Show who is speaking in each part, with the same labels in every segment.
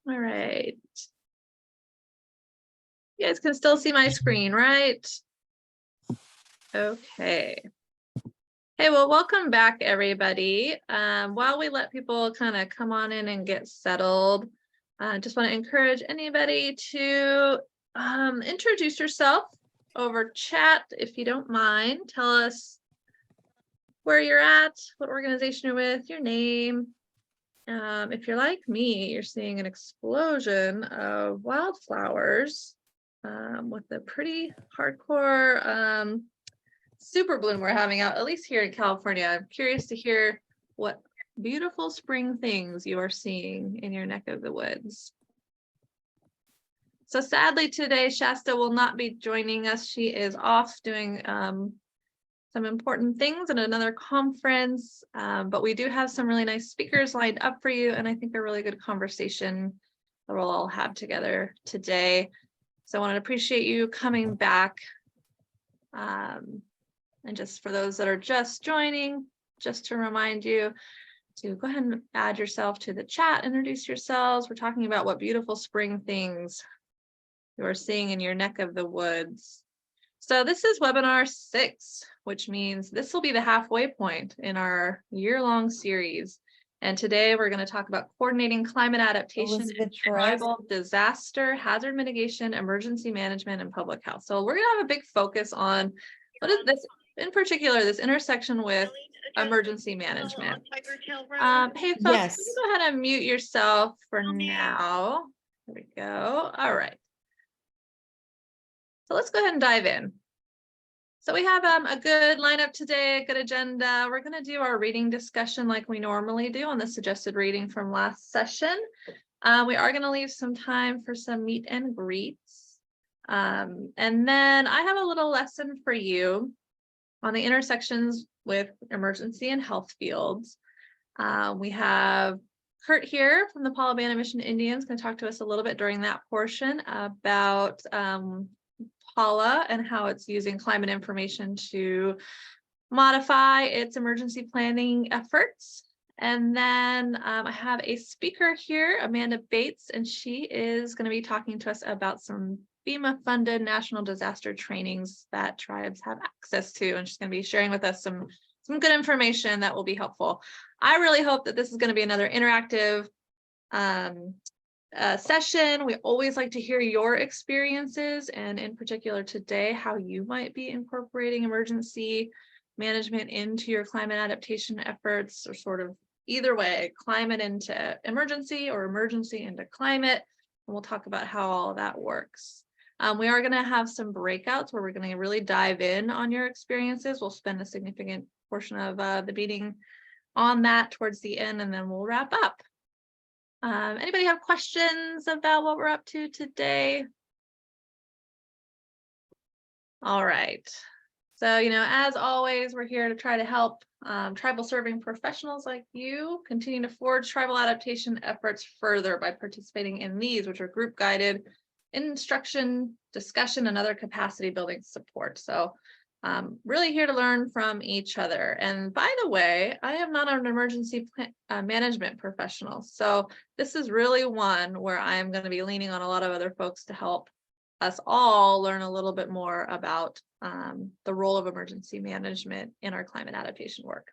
Speaker 1: All right. You guys can still see my screen, right? Okay. Hey, well, welcome back, everybody. While we let people kind of come on in and get settled, I just want to encourage anybody to introduce yourself over chat, if you don't mind. Tell us where you're at, what organization you're with, your name. If you're like me, you're seeing an explosion of wildflowers with a pretty hardcore super bloom we're having out, at least here in California. I'm curious to hear what beautiful spring things you are seeing in your neck of the woods. So sadly today, Shasta will not be joining us. She is off doing some important things at another conference, but we do have some really nice speakers lined up for you, and I think a really good conversation that we'll all have together today. So I want to appreciate you coming back. And just for those that are just joining, just to remind you to go ahead and add yourself to the chat, introduce yourselves. We're talking about what beautiful spring things you are seeing in your neck of the woods. So this is webinar 6, which means this will be the halfway point in our year-long series. And today we're going to talk about coordinating climate adaptation, and tribal disaster, hazard mitigation, emergency management, and public health. So we're going to have a big focus on what is this, in particular, this intersection with emergency management. Hey, folks,
Speaker 2: Yes.
Speaker 1: you go ahead and mute yourself for now. There we go. All right. So let's go ahead and dive in. So we have a good lineup today, a good agenda. We're going to do our reading discussion like we normally do on the suggested reading from last session. We are going to leave some time for some meet and greets. And then I have a little lesson for you on the intersections with emergency and health fields. We have Kurt here from the Paul Abandon Mission Indians going to talk to us a little bit during that portion about Paula and how it's using climate information to modify its emergency planning efforts. And then I have a speaker here, Amanda Bates, and she is going to be talking to us about some FEMA-funded national disaster trainings that tribes have access to, and she's going to be sharing with us some good information that will be helpful. I really hope that this is going to be another interactive session. We always like to hear your experiences, and in particular today, how you might be incorporating emergency management into your climate adaptation efforts, or sort of either way, climate into emergency or emergency into climate. And we'll talk about how all of that works. We are going to have some breakouts where we're going to really dive in on your experiences. We'll spend a significant portion of the meeting on that towards the end, and then we'll wrap up. Anybody have questions about what we're up to today? All right. So, as always, we're here to try to help tribal serving professionals like you continue to forge tribal adaptation efforts further by participating in these, which are group guided instruction, discussion, and other capacity building support. So really here to learn from each other. And by the way, I am not an emergency management professional. So this is really one where I'm going to be leaning on a lot of other folks to help us all learn a little bit more about the role of emergency management in our climate adaptation work.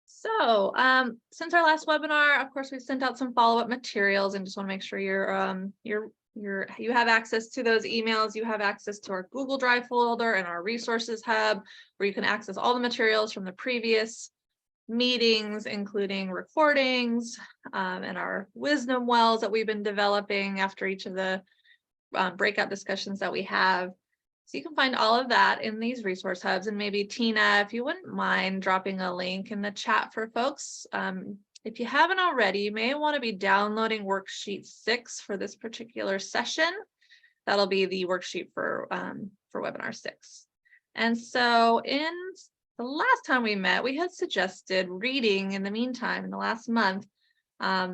Speaker 1: So since our last webinar, of course, we've sent out some follow-up materials, and just want to make sure you have access to those emails. You have access to our Google Drive folder and our resources hub, where you can access all the materials from the previous meetings, including recordings and our wisdom wells that we've been developing after each of the breakout discussions that we have. So you can find all of that in these resource hubs. And maybe Tina, if you wouldn't mind dropping a link in the chat for folks. If you haven't already, you may want to be downloading worksheet 6 for this particular session. That'll be the worksheet for webinar 6. And so in the last time we met, we had suggested reading in the meantime, in the last month,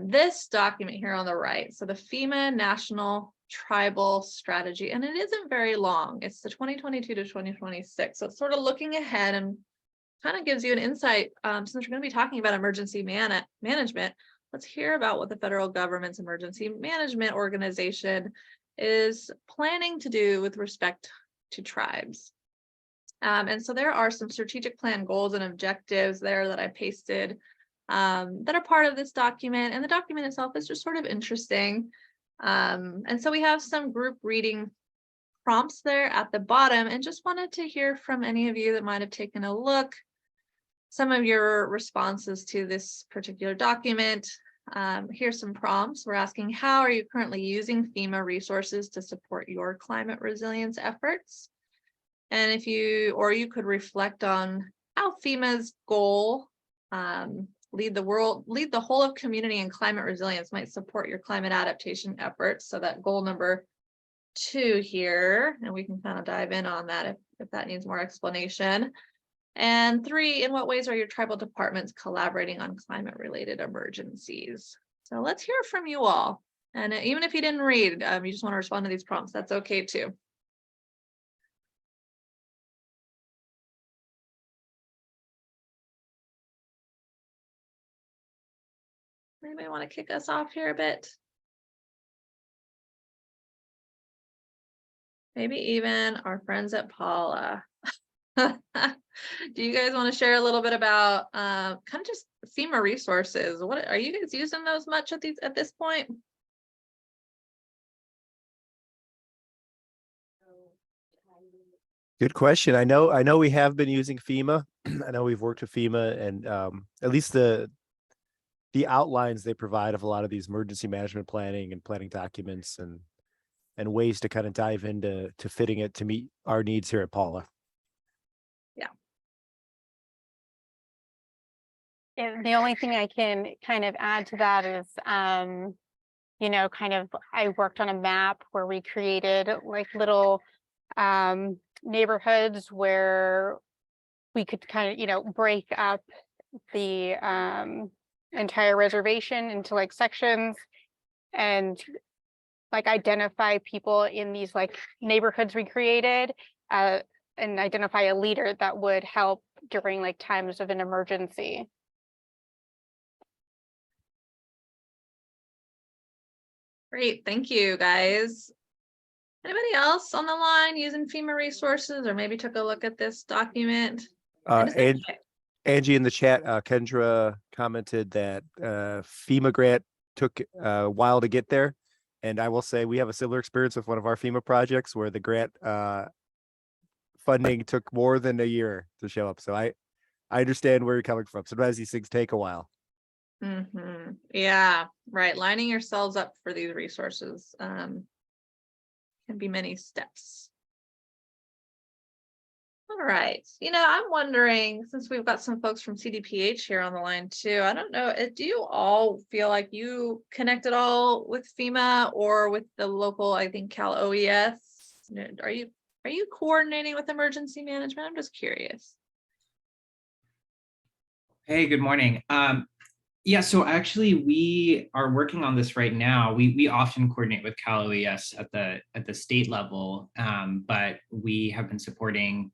Speaker 1: this document here on the right. So the FEMA National Tribal Strategy, and it isn't very long. It's the 2022 to 2026. So it's sort of looking ahead and kind of gives you an insight, since we're going to be talking about emergency management, let's hear about what the federal government's emergency management organization is planning to do with respect to tribes. And so there are some strategic plan goals and objectives there that I pasted that are part of this document. And the document itself is just sort of interesting. And so we have some group reading prompts there at the bottom, and just wanted to hear from any of you that might have taken a look, some of your responses to this particular document. Here's some prompts. We're asking, how are you currently using FEMA resources to support your climate resilience efforts? And if you, or you could reflect on how FEMA's goal, lead the whole of community and climate resilience might support your climate adaptation efforts. So that goal number 2 here, and we can kind of dive in on that if that needs more explanation. And 3, in what ways are your tribal departments collaborating on climate related emergencies? So let's hear from you all. And even if you didn't read, you just want to respond to these prompts, that's okay too. Anybody want to kick us off here a bit? Maybe even our friends at Paula. Do you guys want to share a little bit about kind of just FEMA resources? What are you guys using those much at this point?
Speaker 2: Good question. I know we have been using FEMA. I know we've worked with FEMA, and at least the outlines they provide of a lot of these emergency management planning and planning documents and ways to kind of dive into fitting it to meet our needs here at Paula.
Speaker 1: Yeah.
Speaker 3: The only thing I can kind of add to that is, you know, I worked on a map where we created like little neighborhoods where we could kind of, you know, break up the entire reservation into like sections and like identify people in these like neighborhoods we created and identify a leader that would help during like times of an emergency.
Speaker 1: Great, thank you guys. Anybody else on the line using FEMA resources or maybe took a look at this document?
Speaker 2: And Angie in the chat, Kendra commented that FEMA grant took a while to get there. And I will say we have a similar experience with one of our FEMA projects where the grant funding took more than a year to show up. So I understand where you're coming from. Sometimes these things take a while.
Speaker 1: Yeah, right. Lining yourselves up for these resources can be many steps. All right. You know, I'm wondering, since we've got some folks from CDPH here on the line too, I don't know, do you all feel like you connect at all with FEMA or with the local, I think, Cal OES? Are you coordinating with emergency management? I'm just curious.
Speaker 4: Hey, good morning. Yeah, so actually we are working on this right now. We often coordinate with Cal OES at the state level, but we have been supporting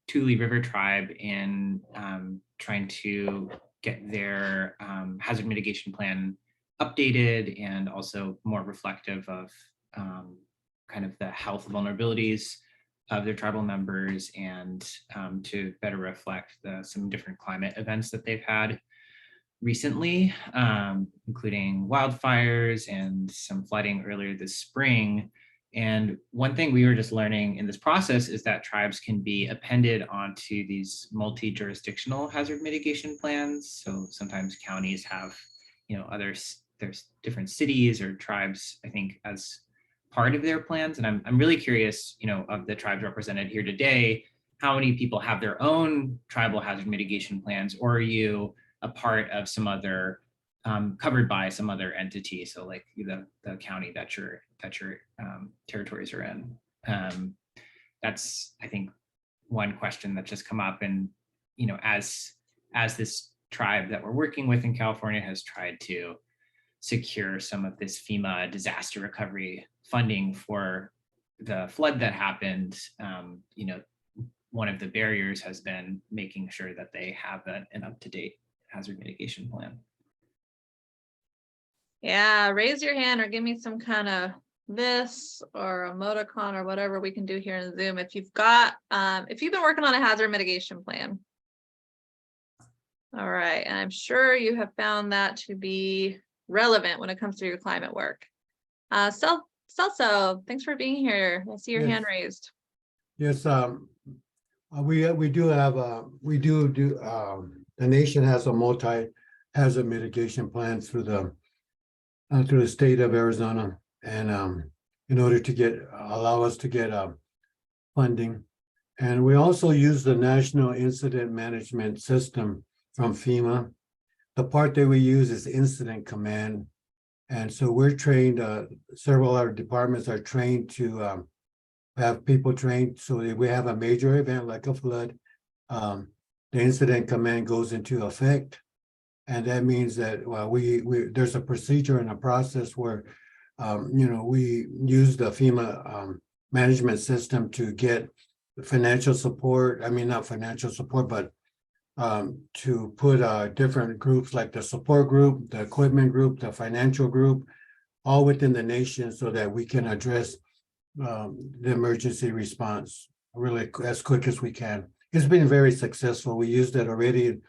Speaker 4: Tule River Tribe in trying to get their hazard mitigation plan updated and also more reflective of kind of the health vulnerabilities of their tribal members and to better reflect some different climate events that they've had recently, including wildfires and some flooding earlier this spring. And one thing we were just learning in this process is that tribes can be appended onto these multi-jurisdictional hazard mitigation plans. So sometimes counties have, you know, there's different cities or tribes, I think, as part of their plans. And I'm really curious, you know, of the tribes represented here today, how many people have their own tribal hazard mitigation plans, or are you a part of some other covered by some other entity, so like the county that your territories are in. That's, I think, one question that just come up. And you know, as this tribe that we're working with in California has tried to secure some of this FEMA disaster recovery funding for the flood that happened, you know, one of the barriers has been making sure that they have an up-to-date hazard mitigation plan.
Speaker 1: Yeah, raise your hand or give me some kind of this or emoticon or whatever we can do here in Zoom if you've got if you've been working on a hazard mitigation plan. All right, and I'm sure you have found that to be relevant when it comes to your climate work. Celso, thanks for being here. I see your
Speaker 5: Yes.
Speaker 1: hand raised.
Speaker 5: Yes, we do have the nation has a multi-hazard mitigation plan through the state of Arizona, and in order to allow us to get funding. And we also use the National Incident Management System from FEMA. The part that we use is Incident Command. And so we're trained, several of our departments are trained to have people trained so that we have a major event like a flood. The Incident Command goes into effect. And that means that there's a procedure and a process where we use the FEMA management system to get financial support. I mean, not financial support, but to put different groups like the support group, the equipment group, the financial group, all within the nation so that we can address the emergency response really as quick as we can. It's been very successful. We used it already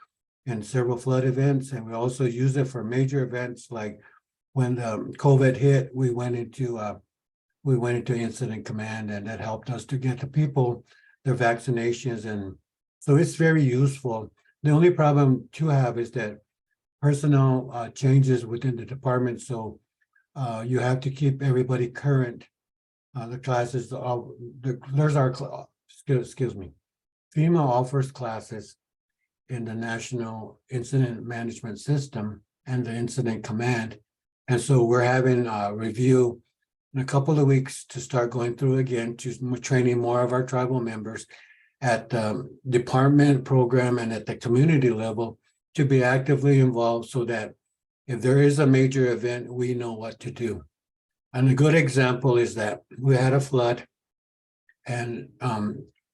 Speaker 5: in several flood events, and we also use it for major events like when COVID hit, we went into Incident Command, and that helped us to get the people their vaccinations. And so it's very useful. The only problem to have is that personnel changes within the department. So you have to keep everybody current. The classes, excuse me, FEMA offers classes in the National Incident Management System and the Incident Command. And so we're having a review in a couple of weeks to start going through again, to training more of our tribal members at the department, program, and at the community level to be actively involved so that if there is a major event, we know what to do. And a good example is that we had a flood, and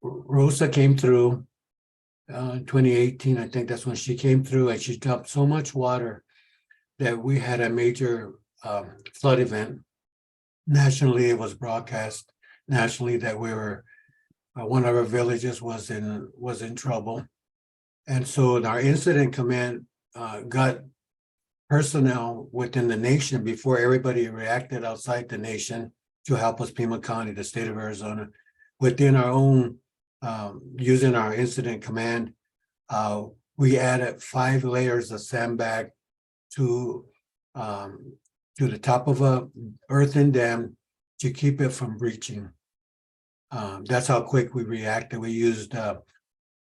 Speaker 5: Rosa came through 2018. I think that's when she came through, and she dumped so much water that we had a major flood event. Nationally, it was broadcast nationally that we were one of our villages was in trouble, and so our Incident Command got personnel within the nation before everybody reacted outside the nation to help us, Pima County, the state of Arizona, within our own using our Incident Command. We added 5 layers of sandbag to the top of a earthen dam to keep it from breaching. That's how quick we reacted. We used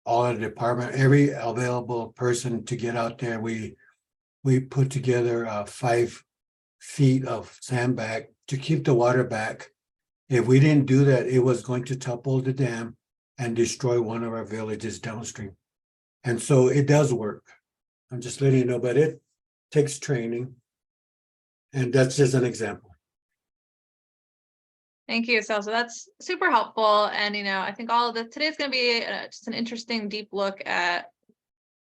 Speaker 5: all of the department, every available person to get out there. We put together 5 feet of sandbag to keep the water back. If we didn't do that, it was going to topple the dam and destroy one of our villages downstream. And so it does work. I'm just letting you know, but it takes training. And that's just an example.
Speaker 1: Thank you, Celso. That's super helpful. And, I think all of this today's going to be just an interesting, deep look at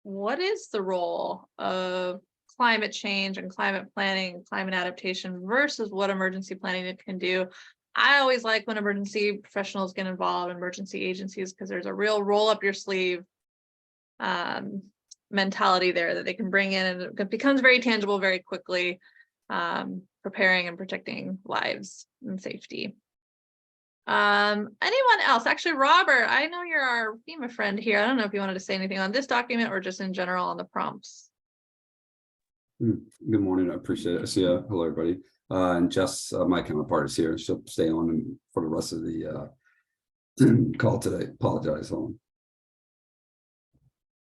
Speaker 1: what is the role of climate change and climate planning, climate adaptation versus what emergency planning can do. I always like when emergency professionals get involved, emergency agencies, because there's a real roll up your sleeve mentality there that they can bring in, and it becomes very tangible very quickly, preparing and protecting lives and safety. Anyone else? Actually, Robert, I know you're our FEMA friend here. I don't know if you wanted to say anything on this document or just in general on the prompts.
Speaker 6: Good morning. I appreciate it. I see hello, everybody. And Jess, my counterpart, is here. She'll stay on for the rest of the call today. Apologize.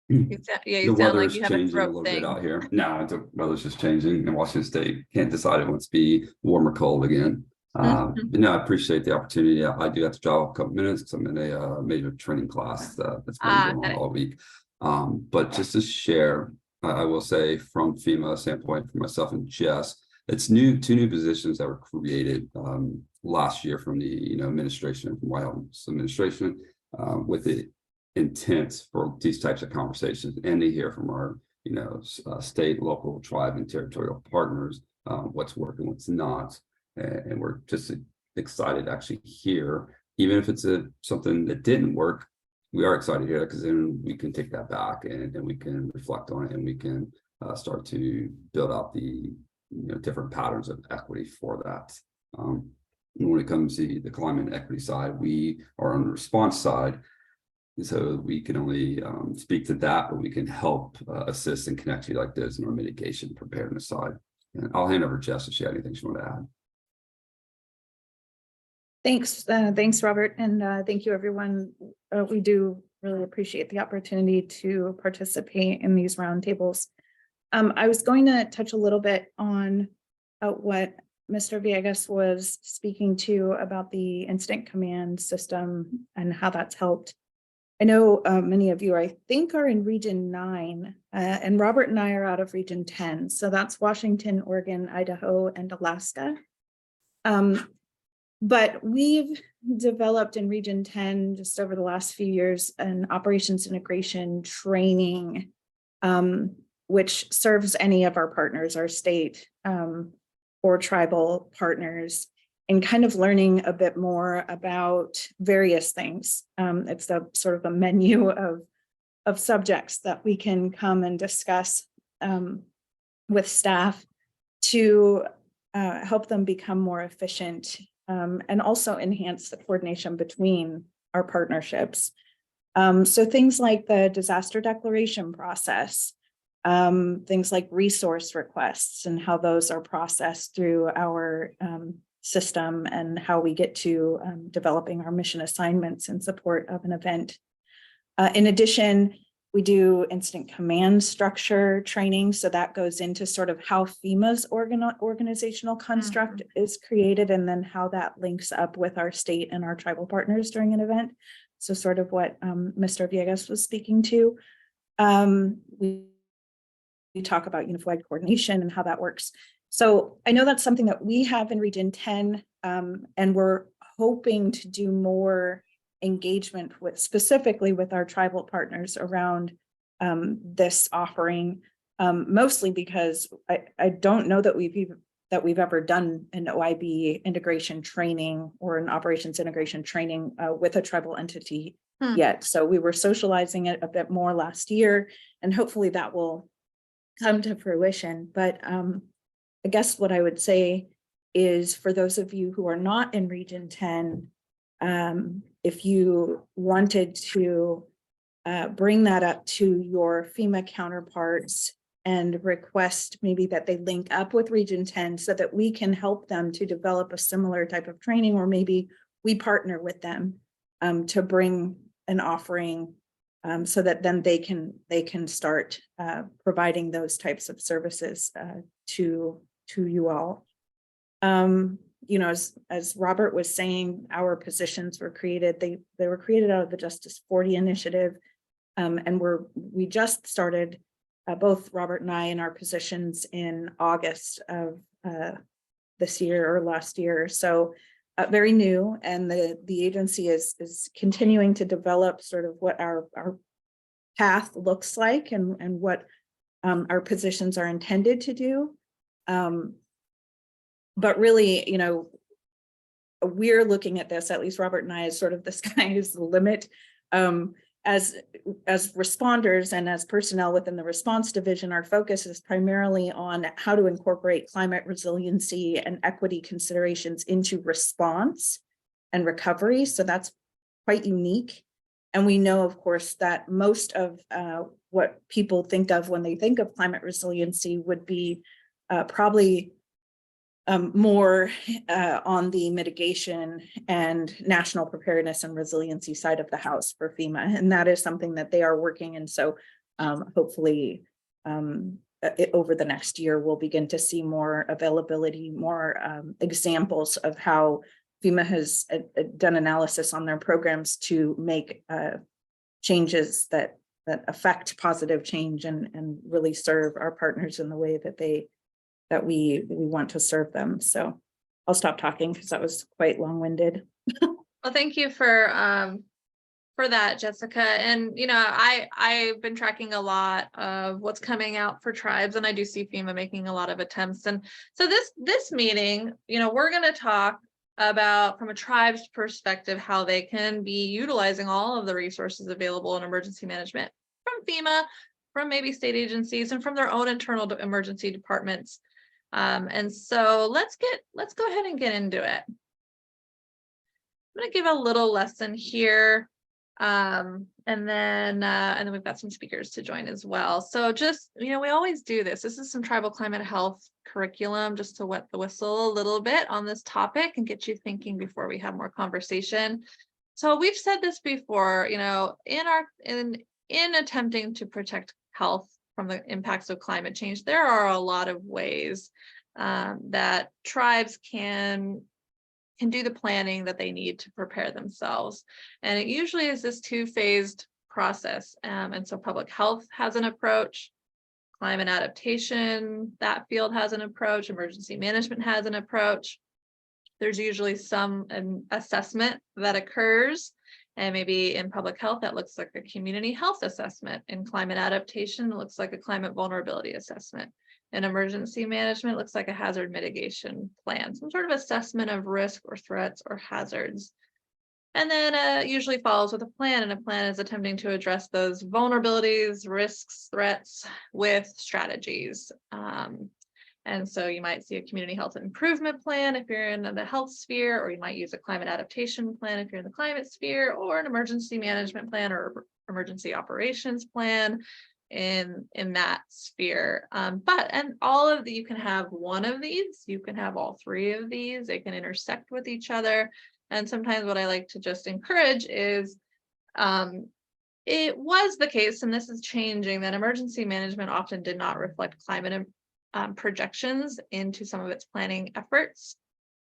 Speaker 1: Yeah, you sound like you have a
Speaker 6: changing a
Speaker 1: throat
Speaker 6: little
Speaker 1: thing.
Speaker 6: bit out here. No, the weather's just changing in Washington State. Can't decide if it wants to be warm or cold again. But no, I appreciate the opportunity. I do have to drive a couple minutes because I'm in a major training class that's been going on all week. But just to share, I will say from FEMA standpoint, for myself and Jess, it's two new positions that were created last year from the administration, from White House administration, with the intent for these types of conversations and to hear from our state, local, tribe, and territorial partners what's working, what's not. And we're just excited to actually hear, even if it's something that didn't work, we are excited to hear that, because then we can take that back and we can reflect on it, and we can start to build out the different patterns of equity for that. When it comes to the climate equity side, we are on the response side, so we can only speak to that, but we can help assist and connect you like this in our mitigation preparedness side. And I'll hand over to Jess if she had anything she wanted to add.
Speaker 7: Thanks, Robert, and thank you, everyone. We do really appreciate the opportunity to participate in these roundtables. I was going to touch a little bit on what Mr. Villegas was speaking to about the incident command system and how that's helped. I know many of you, I think, are in Region 9, and Robert and I are out of Region 10. So that's Washington, Oregon, Idaho, and Alaska. But we've developed in Region 10, just over the last few years, an operations integration training, which serves any of our partners, our state or tribal partners, and kind of learning a bit more about various things. It's a sort of a menu of subjects that we can come and discuss with staff to help them become more efficient, and also enhance the coordination between our partnerships. So things like the disaster declaration process, things like resource requests and how those are processed through our system, and how we get to developing our mission assignments in support of an event. In addition, we do incident command structure training. So that goes into sort of how FEMA's organizational construct is created, and then how that links up with our state and our tribal partners during an event. So sort of what Mr. Villegas was speaking to. We talk about unified coordination and how that works. So I know that's something that we have in Region 10, and we're hoping to do more engagement with, specifically with our tribal partners around this offering, mostly because I don't know that we've ever done an OIB integration training or an operations integration training with a tribal entity yet. So we were socializing it a bit more last year, and hopefully that will come to fruition. But I guess what I would say is, for those of you who are not in Region 10, if you wanted to bring that up to your FEMA counterparts and request maybe that they link up with Region 10 so that we can help them to develop a similar type of training, or maybe we partner with them to bring an offering so that then they can start providing those types of services to you all. You know, as Robert was saying, our positions were created. They were created out of the Justice 40 initiative, and we just started, both Robert and I, in our positions in August of this year or last year. So very new, and the agency is continuing to develop sort of what our path looks like, and what our positions are intended to do. But really, you know, we're looking at this, at least Robert and I, as sort of the sky is the limit. As responders and as personnel within the response division, our focus is primarily on how to incorporate climate resiliency and equity considerations into response and recovery. So that's quite unique. And we know, of course, that most of what people think of when they think of climate resiliency would be probably more on the mitigation and national preparedness and resiliency side of the house for FEMA. And that is something that they are working. And so hopefully over the next year, we'll begin to see more availability, more examples of how FEMA has done analysis on their programs to make changes that affect positive change and really serve our partners in the way that we want to serve them. So I'll stop talking because that was quite long-winded.
Speaker 1: Well, thank you for for that, Jessica. And, I've been tracking a lot of what's coming out for tribes, and I do see FEMA making a lot of attempts. And so this meeting, we're going to talk about, from a tribe's perspective, how they can be utilizing all of the resources available in emergency management from FEMA, from maybe state agencies, and from their own internal emergency departments. And so let's go ahead and get into it. I'm going to give a little lesson here. And then we've got some speakers to join as well. So just, we always do this. This is some tribal climate health curriculum, just to wet the whistle a little bit on this topic and get you thinking before we have more conversation. So we've said this before, in attempting to protect health from the impacts of climate change, there are a lot of ways that tribes can do the planning that they need to prepare themselves. And it usually is this two-phased process. And so public health has an approach, climate adaptation, that field has an approach, emergency management has an approach. There's usually some assessment that occurs. And maybe in public health, that looks like a community health assessment. In climate adaptation, it looks like a climate vulnerability assessment. In emergency management, it looks like a hazard mitigation plan, some sort of assessment of risk or threats or hazards. And then usually follows with a plan, and a plan is attempting to address those vulnerabilities, risks, threats with strategies. And so you might see a community health improvement plan if you're in the health sphere, or you might use a climate adaptation plan if you're in the climate sphere, or an emergency management plan or emergency operations plan in that sphere. And all of you can have one of these, you can have all three of these, they can intersect with each other. And sometimes what I like to just encourage is, it was the case, and this is changing, that emergency management often did not reflect climate projections into some of its planning efforts,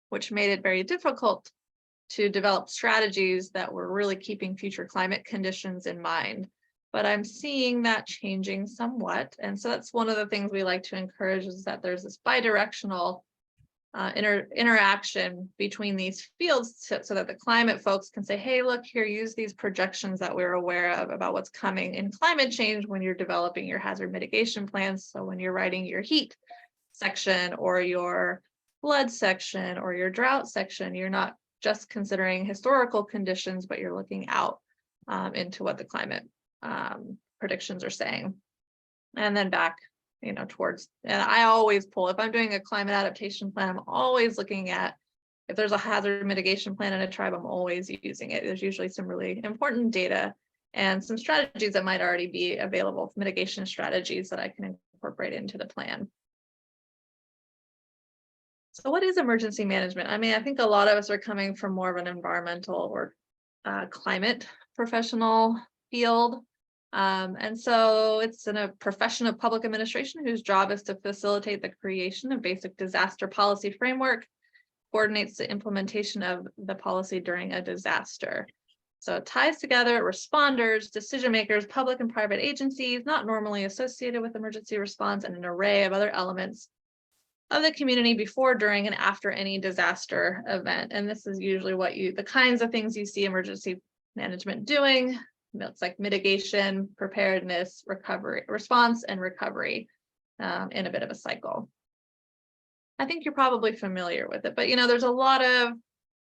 Speaker 1: which made it very difficult to develop strategies that were really keeping future climate conditions in mind. But I'm seeing that changing somewhat. And so that's one of the things we like to encourage, is that there's this bidirectional interaction between these fields, so that the climate folks can say, hey, look here, use these projections that we're aware of about what's coming in climate change when you're developing your hazard mitigation plans. So when you're writing your heat section or your flood section or your drought section, you're not just considering historical conditions, but you're looking out into what the climate predictions are saying. And then back towards, and I always pull, if I'm doing a climate adaptation plan, I'm always looking at, if there's a hazard mitigation plan in a tribe, I'm always using it. There's usually some really important data and some strategies that might already be available, mitigation strategies that I can incorporate into the plan. So what is emergency management? I mean, I think a lot of us are coming from more of an environmental or climate professional field. And so it's in a profession of public administration whose job is to facilitate the creation of basic disaster policy framework, coordinates the implementation of the policy during a disaster. So it ties together responders, decision makers, public and private agencies not normally associated with emergency response, and an array of other elements of the community before, during, and after any disaster event. And this is usually what the kinds of things you see emergency management doing. It's like mitigation, preparedness, recovery, response, and recovery in a bit of a cycle. I think you're probably familiar with it, but there's a lot of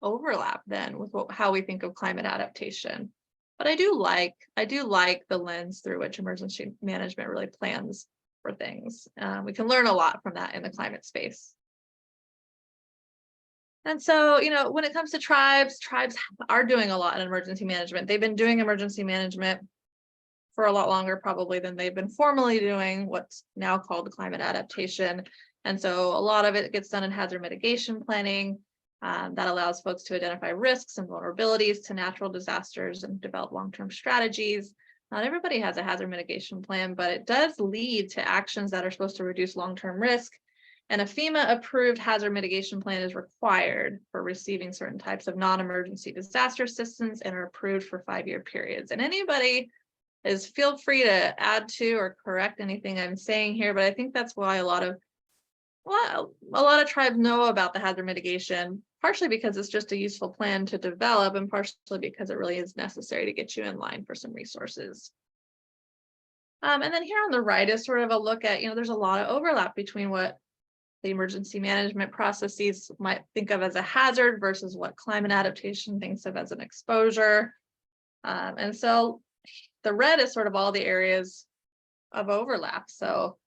Speaker 1: overlap then with how we think of climate adaptation. But I do like the lens through which emergency management really plans for things. We can learn a lot from that in the climate space. And so, when it comes to tribes are doing a lot in emergency management. They've been doing emergency management for a lot longer probably than they've been formally doing what's now called climate adaptation. And so a lot of it gets done in hazard mitigation planning that allows folks to identify risks and vulnerabilities to natural disasters and develop long-term strategies. Not everybody has a hazard mitigation plan, but it does lead to actions that are supposed to reduce long-term risk. And a FEMA-approved hazard mitigation plan is required for receiving certain types of non-emergency disaster assistance and are approved for 5-year periods. And anybody feel free to add to or correct anything I'm saying here, but I think that's why a lot of tribes know about the hazard mitigation partially because it's just a useful plan to develop and partially because it really is necessary to get you in line for some resources. And then here on the right is sort of a look at, there's a lot of overlap between what the emergency management processes might think of as a hazard versus what climate adaptation thinks of as an exposure. And so the red is sort of all the areas of overlap. So,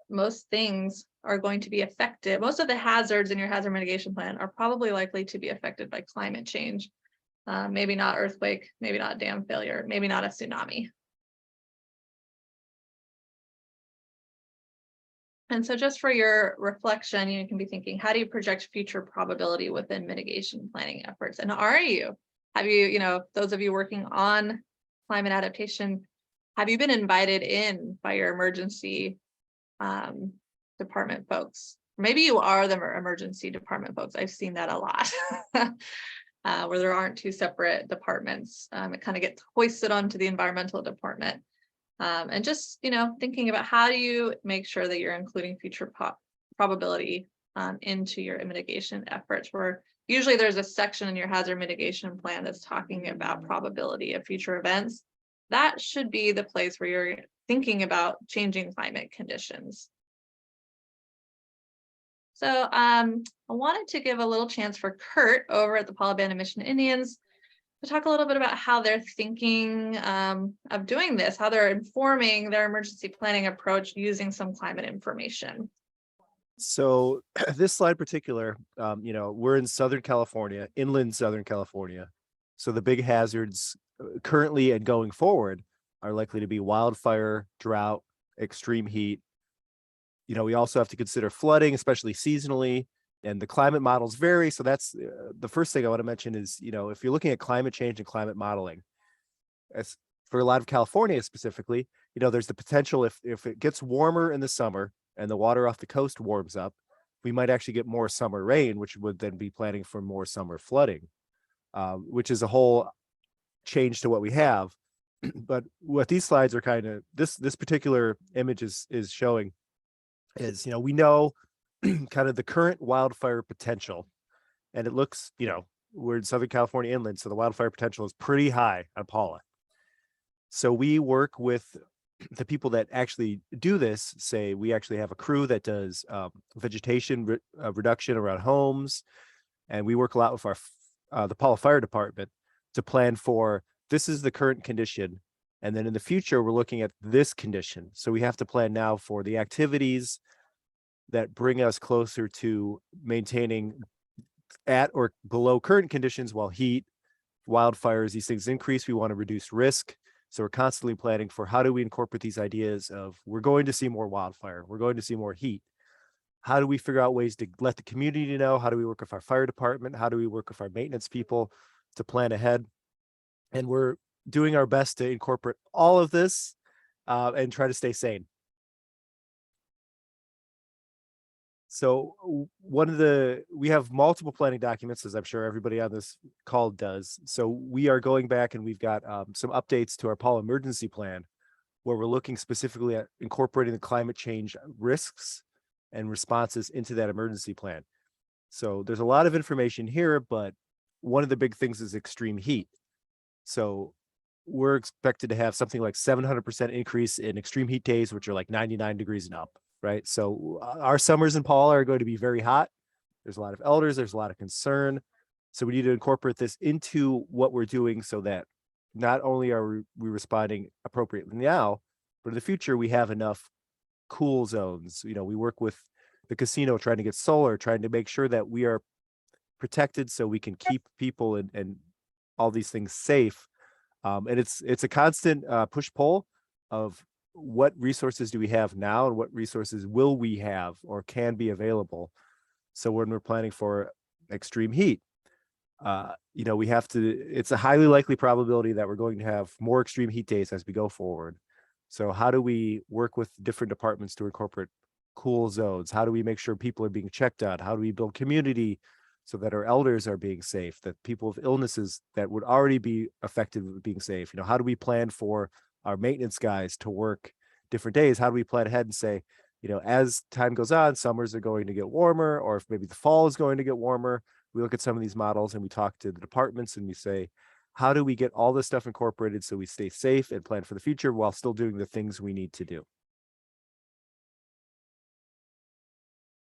Speaker 1: most things are going to be affected. Most of the hazards in your hazard mitigation plan are probably likely to be affected by climate change. Maybe not earthquake, maybe not dam failure, maybe not a tsunami. And so just for your reflection, you can be thinking, how do you project future probability within mitigation planning efforts? And have you, those of you working on climate adaptation, have you been invited in by your emergency department folks? Maybe you are the emergency department folks. I've seen that a lot, where there aren't two separate departments. It kind of gets hoisted onto the environmental department. And just, thinking about how do you make sure that you're including future probability into your mitigation efforts, where usually there's a section in your hazard mitigation plan that's talking about probability of future events. That should be the place where you're thinking about changing climate conditions. So I wanted to give a little chance for Kurt over at the Paul Abandoned Mission Indians to talk a little bit about how they're thinking of doing this, how they're informing their emergency planning approach using some climate information.
Speaker 2: So this slide in particular, we're in Southern California, inland Southern California. So the big hazards currently and going forward are likely to be wildfire, drought, extreme heat. We also have to consider flooding, especially seasonally, and the climate models vary. So that's the first thing I want to mention is, if you're looking at climate change and climate modeling, as for a lot of California specifically, there's the potential if it gets warmer in the summer and the water off the coast warms up, we might actually get more summer rain, which would then be planning for more summer flooding, which is a whole change to what we have. But what these slides are kind of, this particular image is showing is, we know kind of the current wildfire potential, and it looks, we're in Southern California inland, so the wildfire potential is pretty high on Paula. So we work with the people that actually do this. Say we actually have a crew that does vegetation reduction around homes, and we work a lot with our the Paula Fire Department to plan for, this is the current condition, and then in the future we're looking at this condition. So we have to plan now for the activities that bring us closer to maintaining at or below current conditions while heat, wildfires, these things increase. We want to reduce risk. So we're constantly planning for, how do we incorporate these ideas of, we're going to see more wildfire, we're going to see more heat. How do we figure out ways to let the community know? How do we work with our fire department? How do we work with our maintenance people to plan ahead? And we're doing our best to incorporate all of this and try to stay sane. So we have multiple planning documents, as I'm sure everybody on this call does. So we are going back and we've got some updates to our Paul emergency plan, where we're looking specifically at incorporating the climate change risks and responses into that emergency plan. So there's a lot of information here, but one of the big things is extreme heat. So we're expected to have something like 700% increase in extreme heat days, which are like 99 degrees and up. Right. So our summers in Paula are going to be very hot. There's a lot of elders. There's a lot of concern. So we need to incorporate this into what we're doing so that not only are we responding appropriately now, but in the future, we have enough cool zones. We work with the casino trying to get solar, trying to make sure that we are protected so we can keep people and all these things safe. And it's a constant push-pull of, what resources do we have now and what resources will we have or can be available. So when we're planning for extreme heat, we have to, it's a highly likely probability that we're going to have more extreme heat days as we go forward. So how do we work with different departments to incorporate cool zones? How do we make sure people are being checked out? How do we build community so that our elders are being safe, that people with illnesses that would already be affected with being safe? How do we plan for our maintenance guys to work different days? How do we plan ahead and say, as time goes on, summers are going to get warmer, or if maybe the fall is going to get warmer, we look at some of these models and we talk to the departments and we say, how do we get all this stuff incorporated so we stay safe and plan for the future while still doing the things we need to do?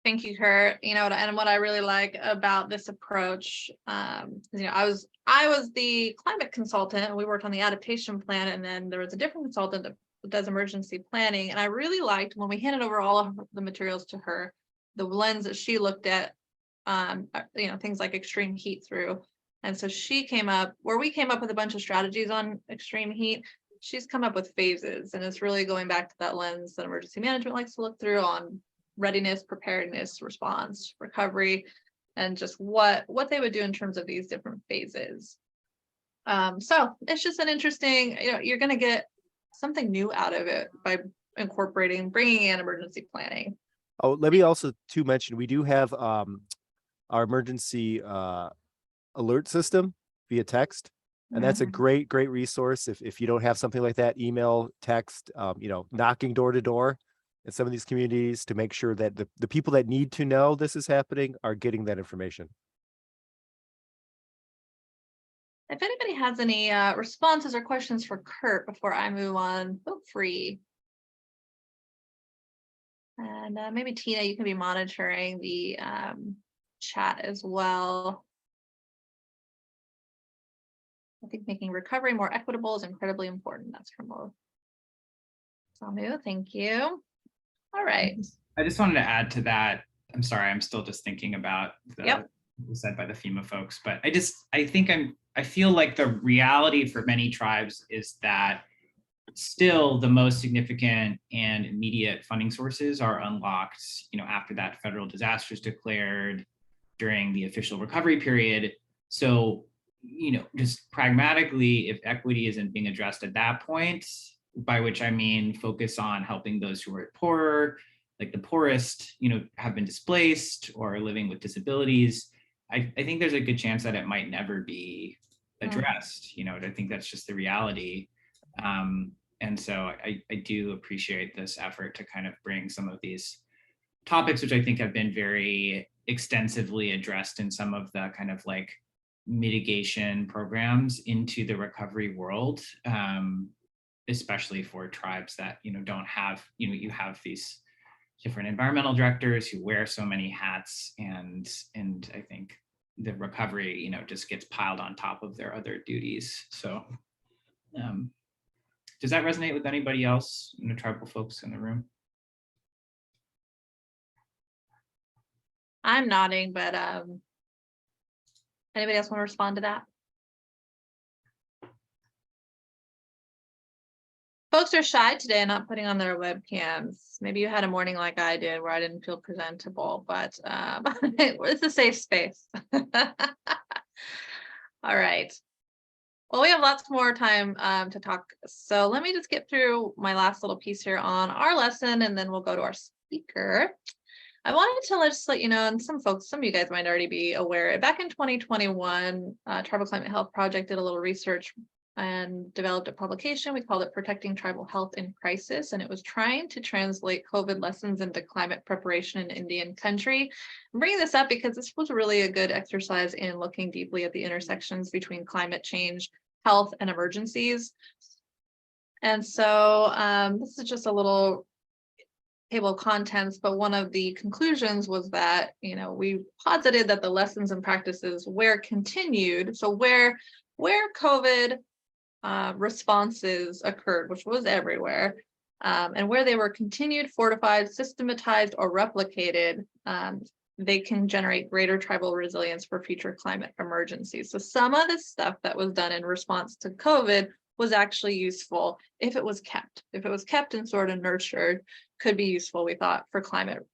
Speaker 1: Thank you, Kurt. And what I really like about this approach, I was the climate consultant and we worked on the adaptation plan, and then there was a different consultant that does emergency planning. And I really liked when we handed over all of the materials to her, the lens that she looked at, things like extreme heat through. And so we came up with a bunch of strategies on extreme heat. She's come up with phases, and it's really going back to that lens that emergency management likes to look through on readiness, preparedness, response, recovery, and just what they would do in terms of these different phases. So it's just an interesting, you're going to get something new out of it by bringing in emergency planning.
Speaker 2: Oh, let me also mention, we do have our emergency alert system via text. And that's a great resource. If you don't have something like that, email, text, knocking door to door in some of these communities to make sure that the people that need to know this is happening are getting that information.
Speaker 1: If anybody has any responses or questions for Kurt before I move on, feel free. And maybe Tina, you can be monitoring the chat as well. I think making recovery more equitable is incredibly important. That's from Samu. Thank you. All right.
Speaker 4: I just wanted to add to that. I'm sorry, I'm still just thinking about
Speaker 1: Yep.
Speaker 4: what was said by the FEMA folks, but I feel like the reality for many tribes is that still the most significant and immediate funding sources are unlocked, after that federal disaster is declared during the official recovery period. So, just pragmatically, if equity isn't being addressed at that point, by which I mean focus on helping those who are poorer, like the poorest, have been displaced or are living with disabilities, I think there's a good chance that it might never be addressed. I think that's just the reality. And so I do appreciate this effort to kind of bring some of these topics, which I think have been very extensively addressed in some of the kind of like mitigation programs, into the recovery world. Especially for tribes that don't have, you have these different environmental directors who wear so many hats, and I think the recovery just gets piled on top of their other duties. So does that resonate with anybody else in the tribal folks in the room?
Speaker 1: I'm nodding, but anybody else want to respond to that? Folks are shy today and not putting on their webcams. Maybe you had a morning like I did where I didn't feel presentable, but it's a safe space. All right. Well, we have lots more time to talk. So let me just get through my last little piece here on our lesson, and then we'll go to our speaker. I wanted to just let you know, and some of you guys might already be aware, back in 2021, Tribal Climate Health Project did a little research and developed a publication. We called it Protecting Tribal Health in Crisis, and it was trying to translate COVID lessons into climate preparation in Indian country. I'm bringing this up because this was really a good exercise in looking deeply at the intersections between climate change, health, and emergencies. And so this is just a little table of contents, but one of the conclusions was that, we posited that the lessons and practices where continued, so where COVID responses occurred, which was everywhere, and where they were continued, fortified, systematized, or replicated, they can generate greater tribal resilience for future climate emergencies. So some of the stuff that was done in response to COVID was actually useful if it was kept. If it was kept and sort of nurtured, could be useful, we thought, for climate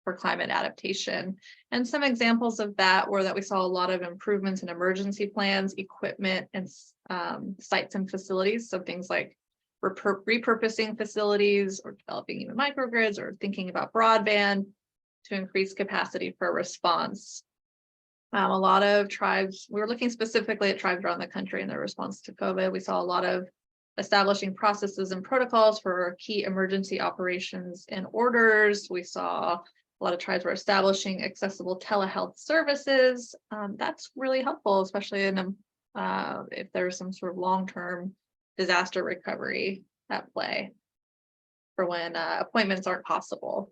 Speaker 1: adaptation. And some examples of that were that we saw a lot of improvements in emergency plans, equipment, and sites and facilities. So things like repurposing facilities, or developing even microgrids, or thinking about broadband to increase capacity for response. A lot of tribes, we were looking specifically at tribes around the country in their response to COVID. We saw a lot of establishing processes and protocols for key emergency operations and orders. We saw a lot of tribes were establishing accessible telehealth services. That's really helpful, especially in if there's some sort of long-term disaster recovery at play for when appointments aren't possible.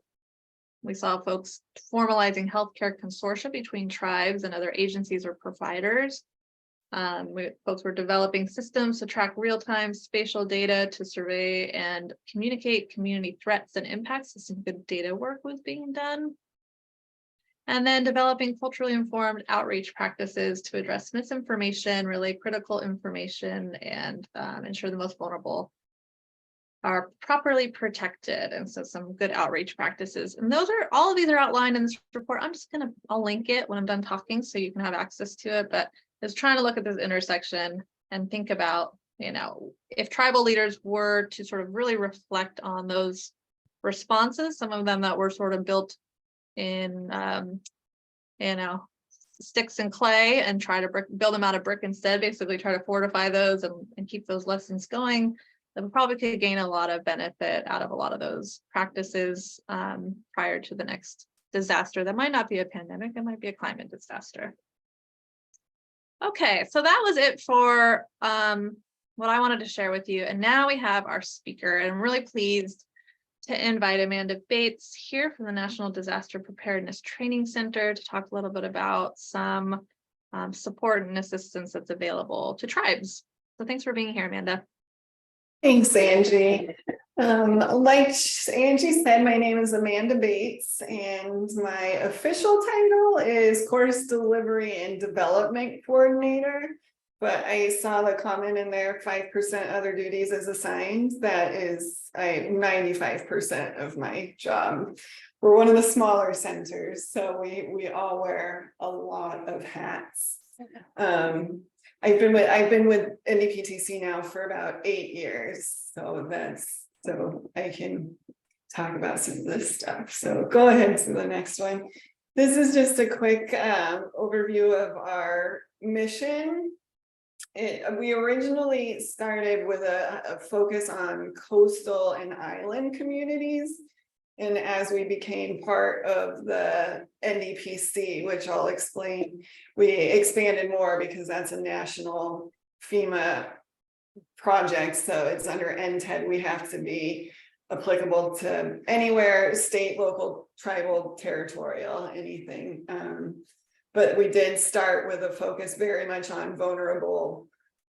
Speaker 1: We saw folks formalizing healthcare consortia between tribes and other agencies or providers. Folks were developing systems to track real-time spatial data to survey and communicate community threats and impacts. So some good data work was being done. And then developing culturally informed outreach practices to address misinformation, relay critical information, and ensure the most vulnerable are properly protected. And so some good outreach practices. And those are, all of these are outlined in this report. I'll link it when I'm done talking so you can have access to it. But is trying to look at this intersection and think about, if tribal leaders were to sort of really reflect on those responses, some of them that were sort of built in, sticks and clay, and try to build them out of brick instead, basically try to fortify those and keep those lessons going, then we probably could gain a lot of benefit out of a lot of those practices prior to the next disaster. That might not be a pandemic, it might be a climate disaster. Okay, so that was it for what I wanted to share with you. And now we have our speaker, and I'm really pleased to invite Amanda Bates here from the National Disaster Preparedness Training Center to talk a little bit about some support and assistance that's available to tribes. So thanks for being here, Amanda.
Speaker 8: Thanks, Angie. Like Angie said, my name is Amanda Bates, and my official title is Course Delivery and Development Coordinator. But I saw the comment in there, 5% other duties as assigned. That is 95% of my job. We're one of the smaller centers, so we all wear a lot of hats. I've been with NDPTC now for about 8 years, so I can talk about some of this stuff. So go ahead to the next one. This is just a quick overview of our mission. We originally started with a focus on coastal and island communities. And as we became part of the NDPC, which I'll explain, we expanded more because that's a national FEMA project. So it's under NTED. We have to be applicable to anywhere, state, local, tribal, territorial, anything. But we did start with a focus very much on vulnerable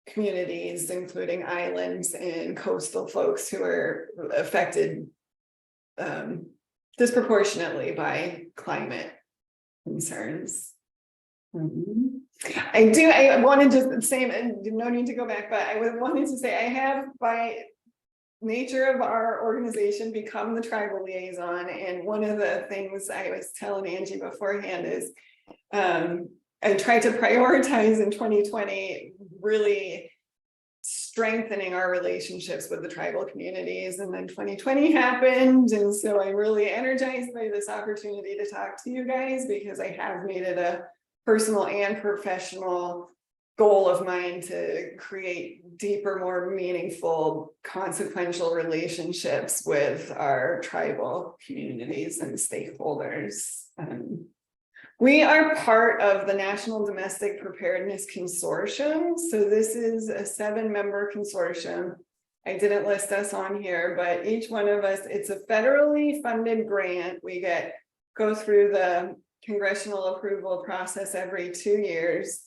Speaker 8: communities, including islands and coastal folks who are affected disproportionately by climate concerns. I wanted to say, and no need to go back, but I wanted to say I have, by nature of our organization, become the tribal liaison. And one of the things I was telling Angie beforehand is I tried to prioritize in 2020 really strengthening our relationships with the tribal communities, and then 2020 happened, and so I'm really energized by this opportunity to talk to you guys, because I have made it a personal and professional goal of mine to create deeper, more meaningful, consequential relationships with our tribal communities and stakeholders. We are part of the National Domestic Preparedness Consortium. So this is a 7-member consortium. I didn't list us on here, but each one of us, it's a federally funded grant. We go through the congressional approval process every 2 years.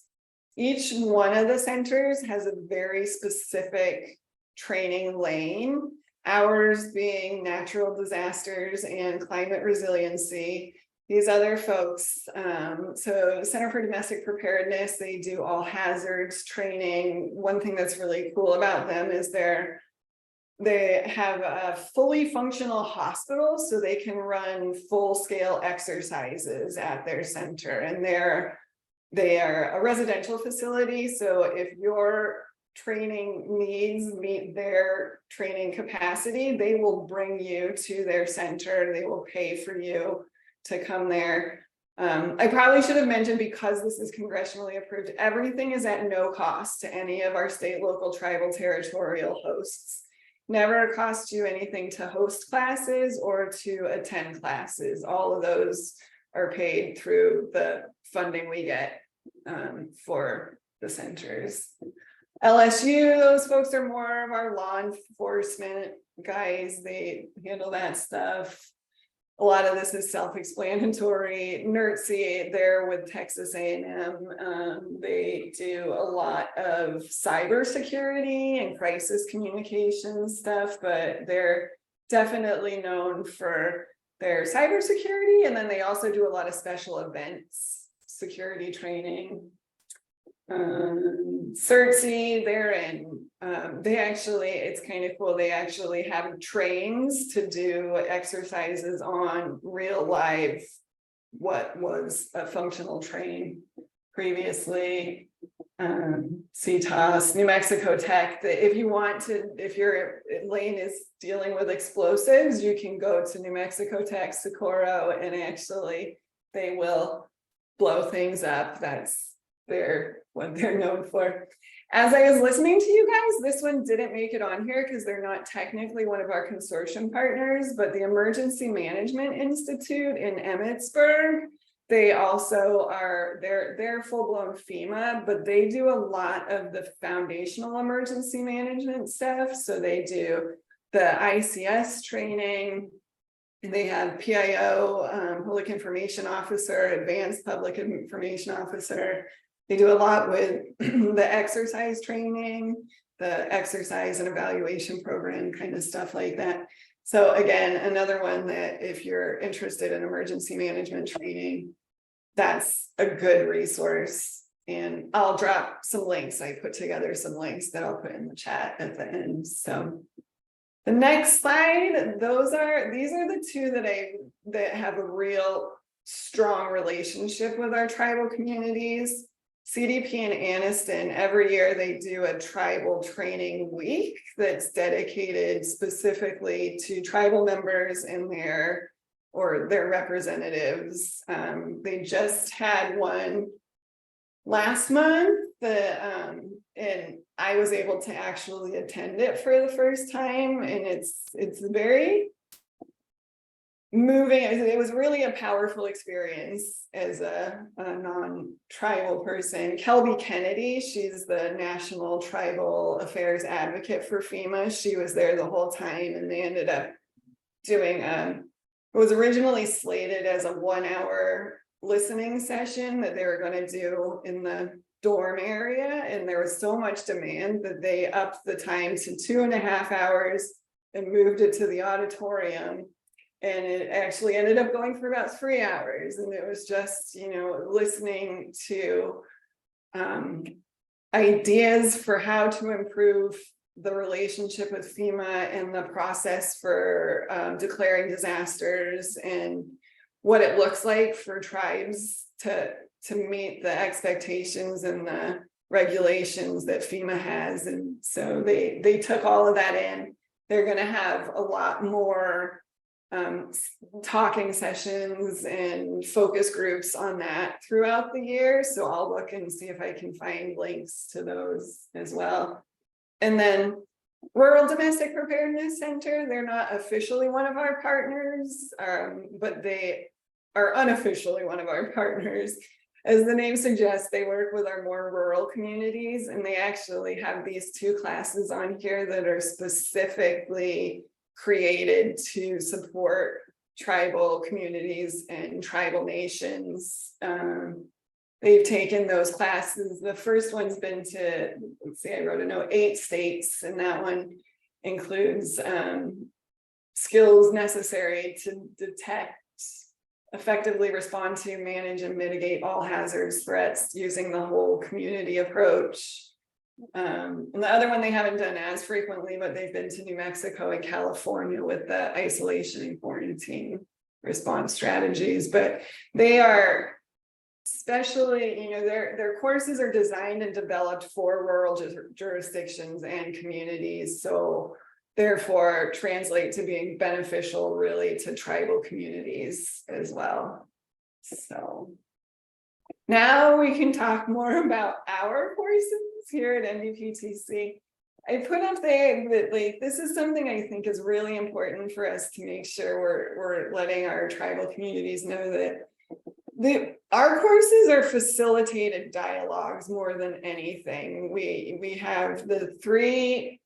Speaker 8: Each one of the centers has a very specific training lane, ours being natural disasters and climate resiliency. These other folks, so Center for Domestic Preparedness, they do all hazards training. One thing that's really cool about them is they have a fully functional hospital, so they can run full-scale exercises at their center. And they are a residential facility, so if your training needs meet their training capacity, they will bring you to their center. They will pay for you to come there. I probably should have mentioned, because this is congressionally approved, everything is at no cost to any of our state, local, tribal, territorial hosts. Never costs you anything to host classes or to attend classes. All of those are paid through the funding we get for the centers. LSU, those folks are more of our law enforcement guys. They handle that stuff. A lot of this is self-explanatory. NERC, they're with Texas A&M. They do a lot of cybersecurity and crisis communication stuff, but they're definitely known for their cybersecurity. And then they also do a lot of special events, security training. CERTC, they're in, they actually, it's kind of cool, they actually have trains to do exercises on real live, what was a functional train previously. CTOS, New Mexico Tech, that if you want to, if your lane is dealing with explosives, you can go to New Mexico Tech, Socorro, and actually they will blow things up. That's what they're known for. As I was listening to you guys, this one didn't make it on here because they're not technically one of our consortium partners, but the Emergency Management Institute in Emmitsburg, they also are, they're full-blown FEMA, but they do a lot of the foundational emergency management stuff. So they do the ICS training. They have PIO, Public Information Officer, Advanced Public Information Officer. They do a lot with the exercise training, the exercise and evaluation program, kind of stuff like that. So again, another one that if you're interested in emergency management training, that's a good resource. And I'll drop some links. I put together some links that I'll put in the chat at the end. So the next slide, these are the two that have a real strong relationship with our tribal communities. CDP and Anniston, every year they do a tribal training week that's dedicated specifically to tribal members and their representatives. They just had one last month, and I was able to actually attend it for the first time, and it's very moving. It was really a powerful experience as a non-tribal person. Kelby Kennedy, she's the National Tribal Affairs Advocate for FEMA. She was there the whole time, and they ended up doing it was originally slated as a 1-hour listening session that they were going to do in the dorm area, and there was so much demand that they upped the time to 2.5 hours and moved it to the auditorium. And it actually ended up going for about 3 hours. And it was just, listening to ideas for how to improve the relationship with FEMA and the process for declaring disasters and what it looks like for tribes to meet the expectations and the regulations that FEMA has. And so they took all of that in. They're going to have a lot more talking sessions and focus groups on that throughout the year. So I'll look and see if I can find links to those as well. And then Rural Domestic Preparedness Center, they're not officially one of our partners, but they are unofficially one of our partners. As the name suggests, they work with our more rural communities, and they actually have these 2 classes on here that are specifically created to support tribal communities and tribal nations. They've taken those classes. The first one's been to, let's see, I wrote a note, 8 states, and that one includes skills necessary to detect, effectively respond to, manage, and mitigate all hazards, threats using the whole community approach. And the other one they haven't done as frequently, but they've been to New Mexico and California with the isolation and quarantine response strategies. But they are especially, their courses are designed and developed for rural jurisdictions and communities. So therefore translate to being beneficial really to tribal communities as well. So now we can talk more about our courses here at NDPTC. I put up there that like this is something I think is really important for us to make sure we're letting our tribal communities know that our courses are facilitated dialogues more than anything. We have the 3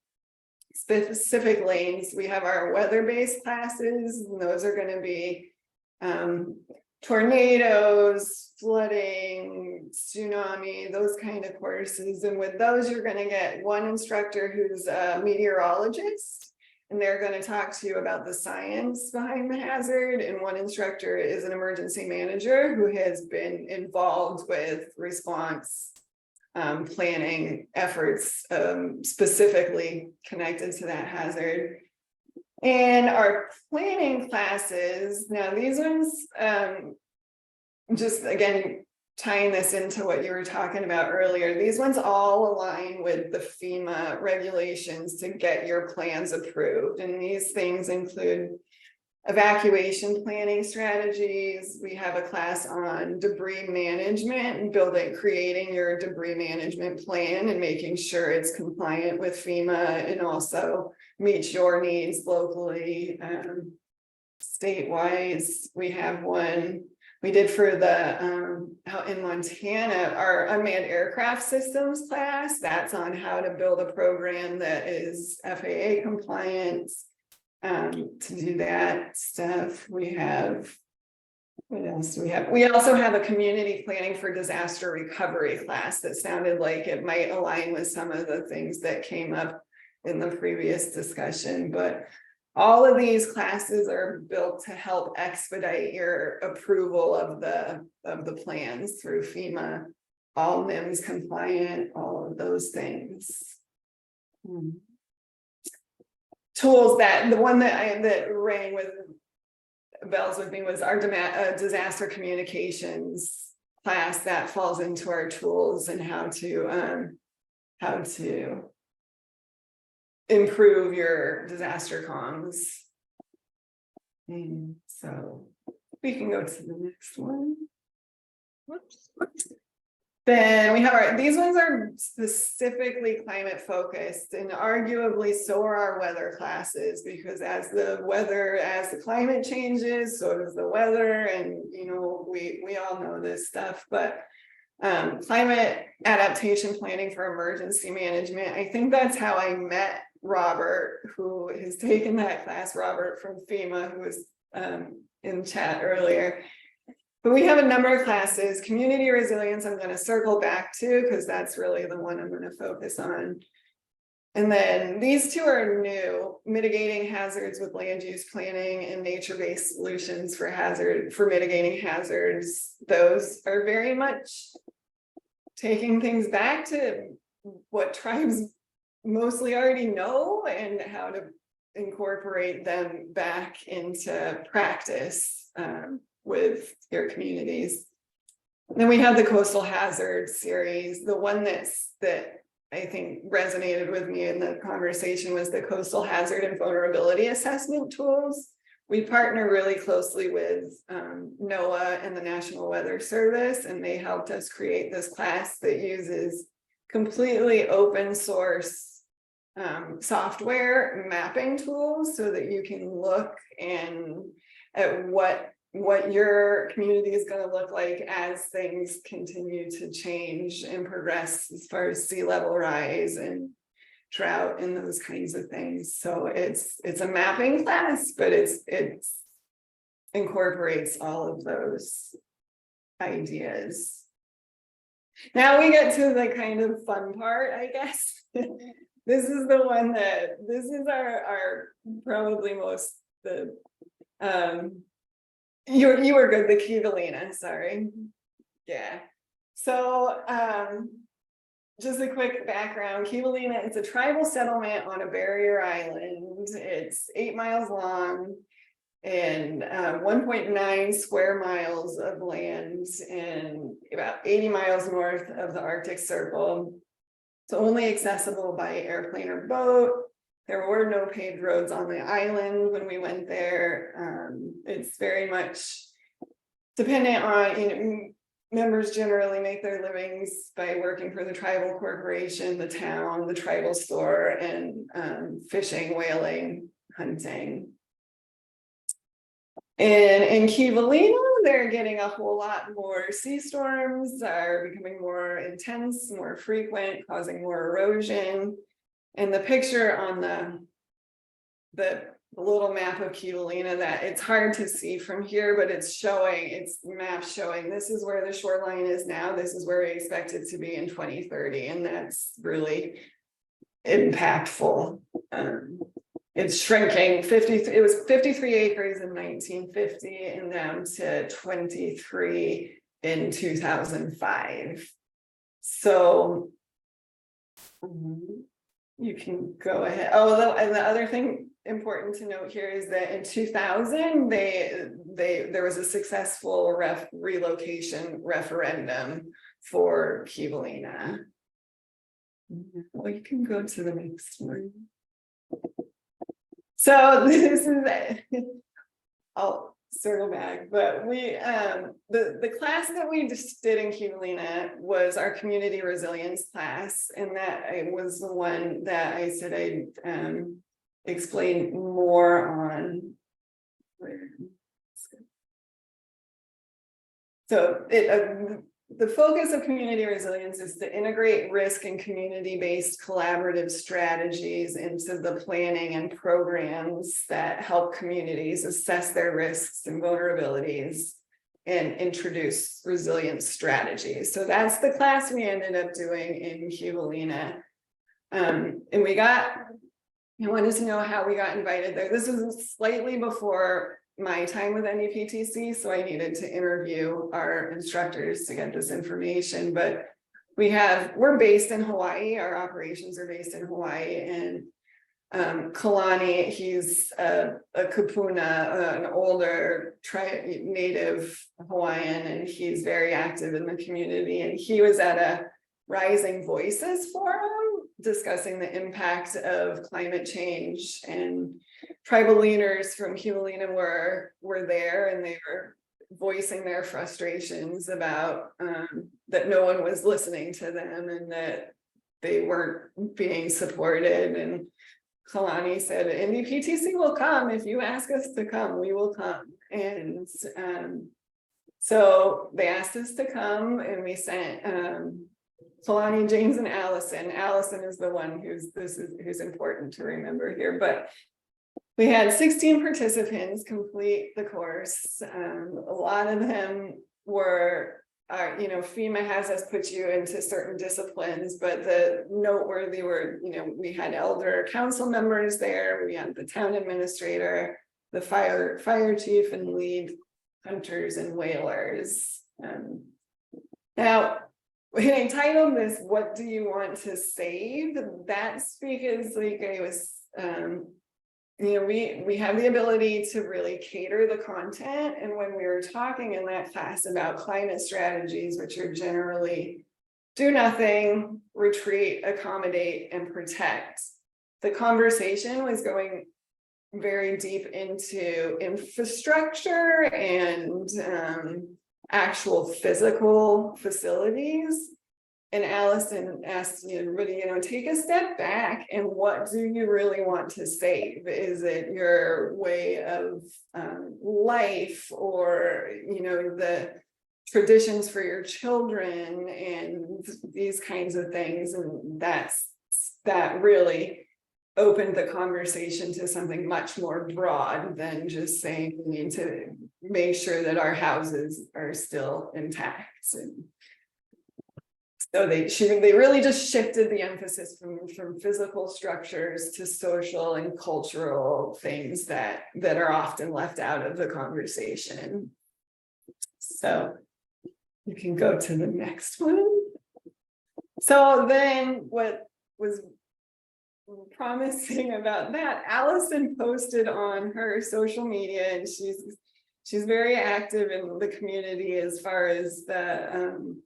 Speaker 8: specific lanes. We have our weather-based classes, and those are going to be tornadoes, flooding, tsunami, those kind of courses. And with those, you're going to get one instructor who's a meteorologist, and they're going to talk to you about the science behind the hazard. And one instructor is an emergency manager who has been involved with response planning efforts specifically connected to that hazard. And our planning classes, now these ones, just again, tying this into what you were talking about earlier, these ones all align with the FEMA regulations to get your plans approved. And these things include evacuation planning strategies. We have a class on debris management and creating your debris management plan and making sure it's compliant with FEMA and also meets your needs locally. Statewide, we have one we did for the out in Montana, our unmanned aircraft systems class. That's on how to build a program that is FAA compliant. To do that stuff, we have, what else do we have? We also have a community planning for disaster recovery class that sounded like it might align with some of the things that came up in the previous discussion, but all of these classes are built to help expedite your approval of the plans through FEMA, all NIMS compliant, all of those things. Tools that the one that rang with bells with me was our disaster communications class that falls into our tools and how to improve your disaster comms. So we can go to the next one. Whoops. Then we have these ones are specifically climate focused, and arguably so are our weather classes, because as the climate changes, so does the weather. And you know, we all know this stuff, but climate adaptation planning for emergency management, I think that's how I met Robert, who has taken that class, Robert from FEMA, who was in chat earlier. But we have a number of classes. Community resilience, I'm going to circle back to because that's really the one I'm going to focus on. And then these 2 are new: mitigating hazards with land use planning and nature-based solutions for mitigating hazards. Those are very much taking things back to what tribes mostly already know and how to incorporate them back into practice with your communities. And then we have the coastal hazard series. The one that I think resonated with me in the conversation was the coastal hazard and vulnerability assessment tools. We partner really closely with NOAA and the National Weather Service, and they helped us create this class that uses completely open source software mapping tools so that you can look at what your community is going to look like as things continue to change and progress as far as sea level rise and drought and those kinds of things. So it's a mapping class, but it incorporates all of those ideas. Now we get to the kind of fun part, I guess. This is the one this is our probably most you were good, the Kivalina, sorry. Yeah. So just a quick background. Kivalina is a tribal settlement on a barrier island. It's 8 miles long and 1.9 square miles of land and about 80 miles north of the Arctic Circle. It's only accessible by airplane or boat. There were no paved roads on the island when we went there. It's very much dependent on, members generally make their livings by working for the tribal corporation, the town, the tribal store, and fishing, whaling, hunting. And in Kivalina, they're getting a whole lot more sea storms, are becoming more intense, more frequent, causing more erosion. And the picture on the little map of Kivalina, that it's hard to see from here, but it's map showing this is where the shoreline is now, this is where we expect it to be in 2030, and that's really impactful. It's shrinking. It was 53 acres in 1950 and down to 23 in 2005. So you can go ahead. Oh, and the other thing important to note here is that in 2000 there was a successful relocation referendum for Kivalina. Well, you can go to the next one. So this is it. I'll circle back, but we the class that we just did in Kivalina was our community resilience class, and that was the one that I said I'd explain more on. So the focus of community resilience is to integrate risk and community-based collaborative strategies into the planning and programs that help communities assess their risks and vulnerabilities and introduce resilience strategies. So that's the class we ended up doing in Kivalina. And I wanted to know how we got invited there. This was slightly before my time with NEPTC, so I needed to interview our instructors to get this information. But we're based in Hawaii. Our operations are based in Hawaii, and Kalani, he's a kupuna, an older native Hawaiian, and he's very active in the community. And he was at a Rising Voices forum discussing the impact of climate change, and tribal leaders from Kivalina were there, and they were voicing their frustrations about that no one was listening to them and that they weren't being supported. And Kalani said, NEPTC will come. If you ask us to come, we will come. And so they asked us to come, and we sent Kalani, James, and Allison. Allison is the one who's important to remember here, but we had 16 participants complete the course. A lot of them were, FEMA has us put you into certain disciplines, but the noteworthy were, we had elder council members there, we had the town administrator, the fire chief, and lead hunters and whalers. Now, when I titled this, "What do you want to save?" that speak is like I was, we have the ability to really cater the content. And when we were talking in that class about climate strategies, which are generally do nothing, retreat, accommodate, and protect, the conversation was going very deep into infrastructure and actual physical facilities. And Allison asked everybody, take a step back, and what do you really want to save? Is it your way of life, or the traditions for your children and these kinds of things? And that really opened the conversation to something much more broad than just saying we need to make sure that our houses are still intact. And so they really just shifted the emphasis from physical structures to social and cultural things that are often left out of the conversation. So you can go to the next one. So then what was promising about that, Allison posted on her social media, and she's very active in the community as far as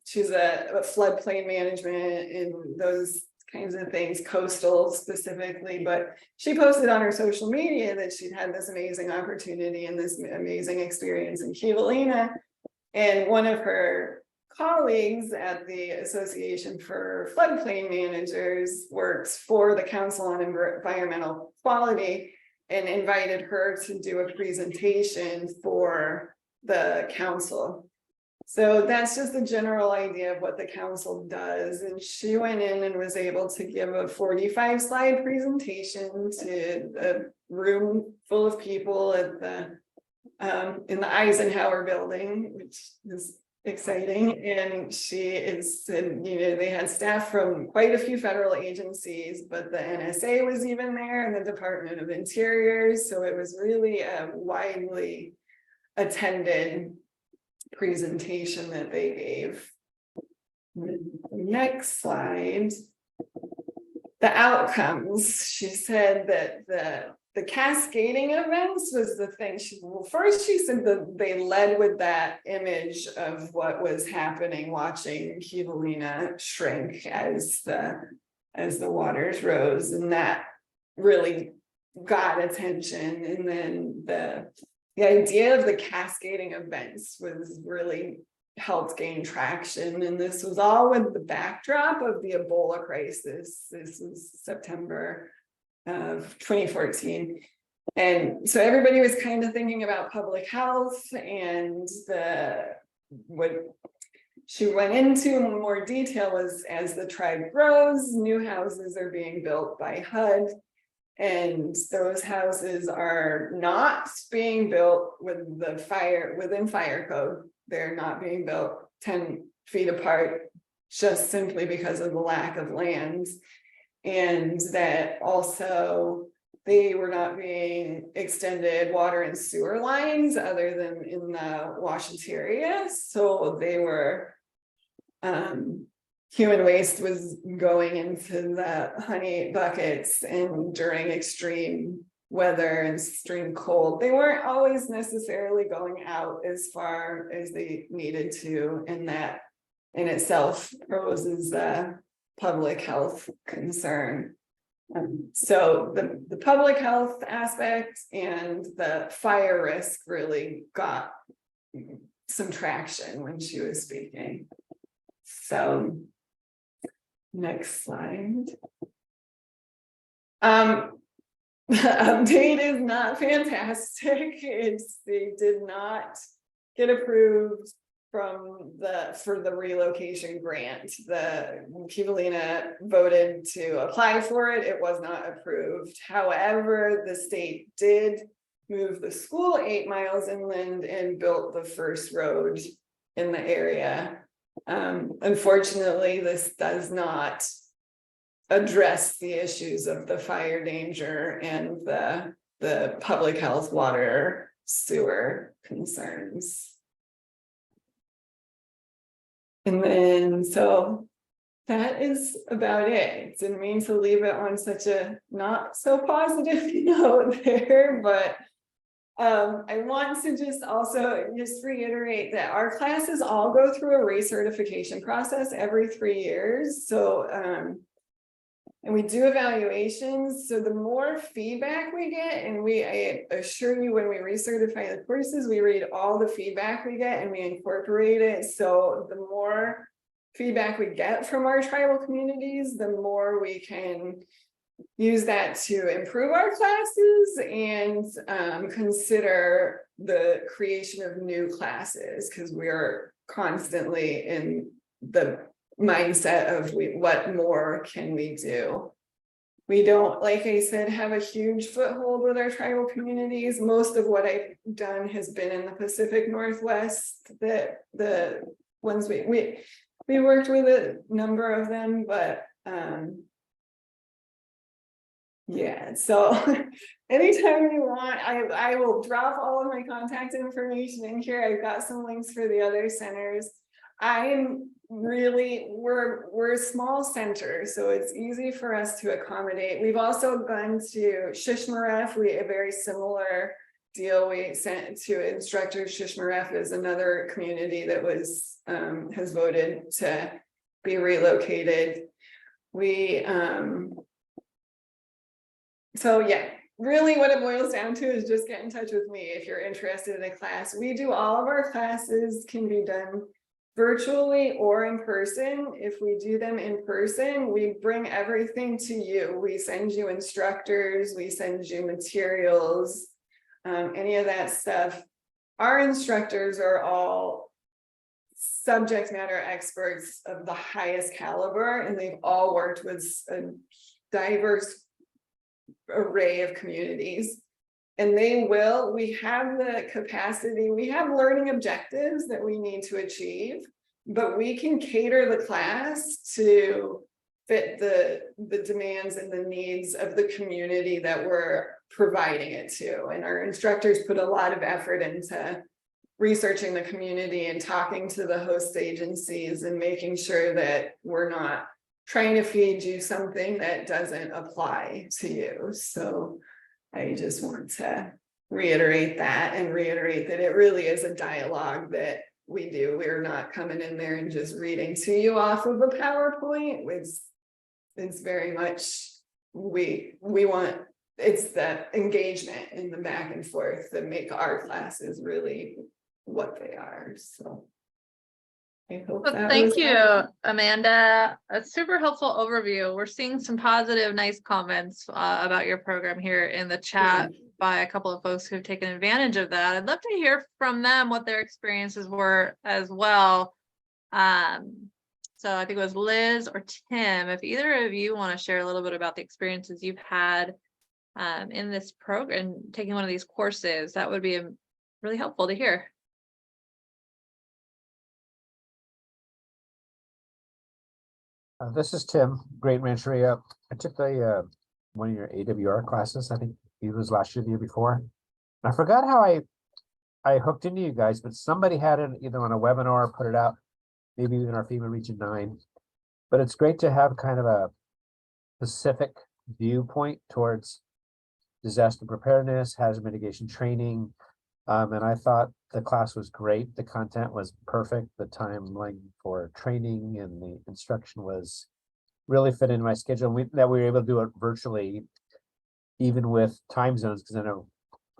Speaker 8: she's a floodplain management and those kinds of things, coastal specifically. But she posted on her social media that she'd had this amazing opportunity and this amazing experience in Kivalina. And one of her colleagues at the Association for Floodplain Managers works for the Council on Environmental Quality and invited her to do a presentation for the council. So that's just a general idea of what the council does. And she went in and was able to give a 45-slide presentation to a room full of people at the in the Eisenhower building, which is exciting. And she is, they had staff from quite a few federal agencies, but the NSA was even there and the Department of Interior. So it was really a widely attended presentation that they gave. Next slide. The outcomes. She said that the cascading events was the thing. First she said that they led with that image of what was happening, watching Kivalina shrink as the waters rose, and that really got attention. And then the idea of the cascading events was really helped gain traction. And this was all with the backdrop of the Ebola crisis. This was September of 2014. And so everybody was kind of thinking about public health, and what she went into in more detail was, as the tribe grows, new houses are being built by HUD. And those houses are not being built with the within fire code. They're not being built 10 feet apart, just simply because of the lack of land. And that also they were not being extended water and sewer lines other than in the Washington area. So they were, human waste was going into the honey buckets, and during extreme weather and extreme cold, they weren't always necessarily going out as far as they needed to. And that in itself poses a public health concern. So the public health aspect and the fire risk really got some traction when she was speaking. So next slide. The update is not fantastic. They did not get approved for the relocation grant. The Kivalina voted to apply for it. It was not approved. However, the state did move the school 8 miles inland and built the first road in the area. Unfortunately, this does not address the issues of the fire danger and the public health, water, sewer concerns. And then, so that is about it. Didn't mean to leave it on such a not so positive note there, but I want to just also reiterate that our classes all go through a recertification process every 3 years. So, and we do evaluations. So the more feedback we get, and I assure you, when we recertify the courses, we read all the feedback we get and we incorporate it. So the more feedback we get from our tribal communities, the more we can use that to improve our classes and consider the creation of new classes, because we are constantly in the mindset of what more can we do. We don't, like I said, have a huge foothold with our tribal communities. Most of what I've done has been in the Pacific Northwest. That the ones we worked with a number of them, but yeah, so anytime you want, I will drop all of my contact information in here. I've got some links for the other centers. We're a small center, so it's easy for us to accommodate. We've also gone to Shishmaref. A very similar deal we sent to instructors. Shishmaref is another community that was has voted to be relocated. So yeah, really what it boils down to is just get in touch with me if you're interested in a class. We do all of our classes can be done virtually or in person. If we do them in person, we bring everything to you. We send you instructors, we send you materials, any of that stuff. Our instructors are all subject matter experts of the highest caliber, and they've all worked with a diverse array of communities. And we have the capacity, we have learning objectives that we need to achieve, but we can cater the class to fit the demands and the needs of the community that we're providing it to. And our instructors put a lot of effort into researching the community and talking to the host agencies and making sure that we're not trying to feed you something that doesn't apply to you. So I just want to reiterate that and reiterate that it really is a dialogue that we do. We're not coming in there and just reading to you off of a PowerPoint. It's very much, we want, it's the engagement and the back and forth that make our classes really what they are. So I hope
Speaker 1: Well,
Speaker 8: that
Speaker 1: thank
Speaker 8: was
Speaker 1: you,
Speaker 8: helpful.
Speaker 1: Amanda. A super helpful overview. We're seeing some positive, nice comments about your program here in the chat by a couple of folks who've taken advantage of that. I'd love to hear from them what their experiences were as well. So I think it was Liz or Tim. If either of you want to share a little bit about the experiences you've had in this program, taking one of these courses, that would be really helpful to hear.
Speaker 9: This is Tim, Great Rancheria. I took one of your AWR classes. I think it was last year, the year before. And I forgot how I hooked into you guys, but somebody had it either on a webinar or put it out, maybe even our FEMA Region 9. But it's great to have kind of a specific viewpoint towards disaster preparedness, hazard mitigation training. And I thought the class was great. The content was perfect. The timeline for training and the instruction was really fit into my schedule. That we were able to do it virtually, even with time zones, because I know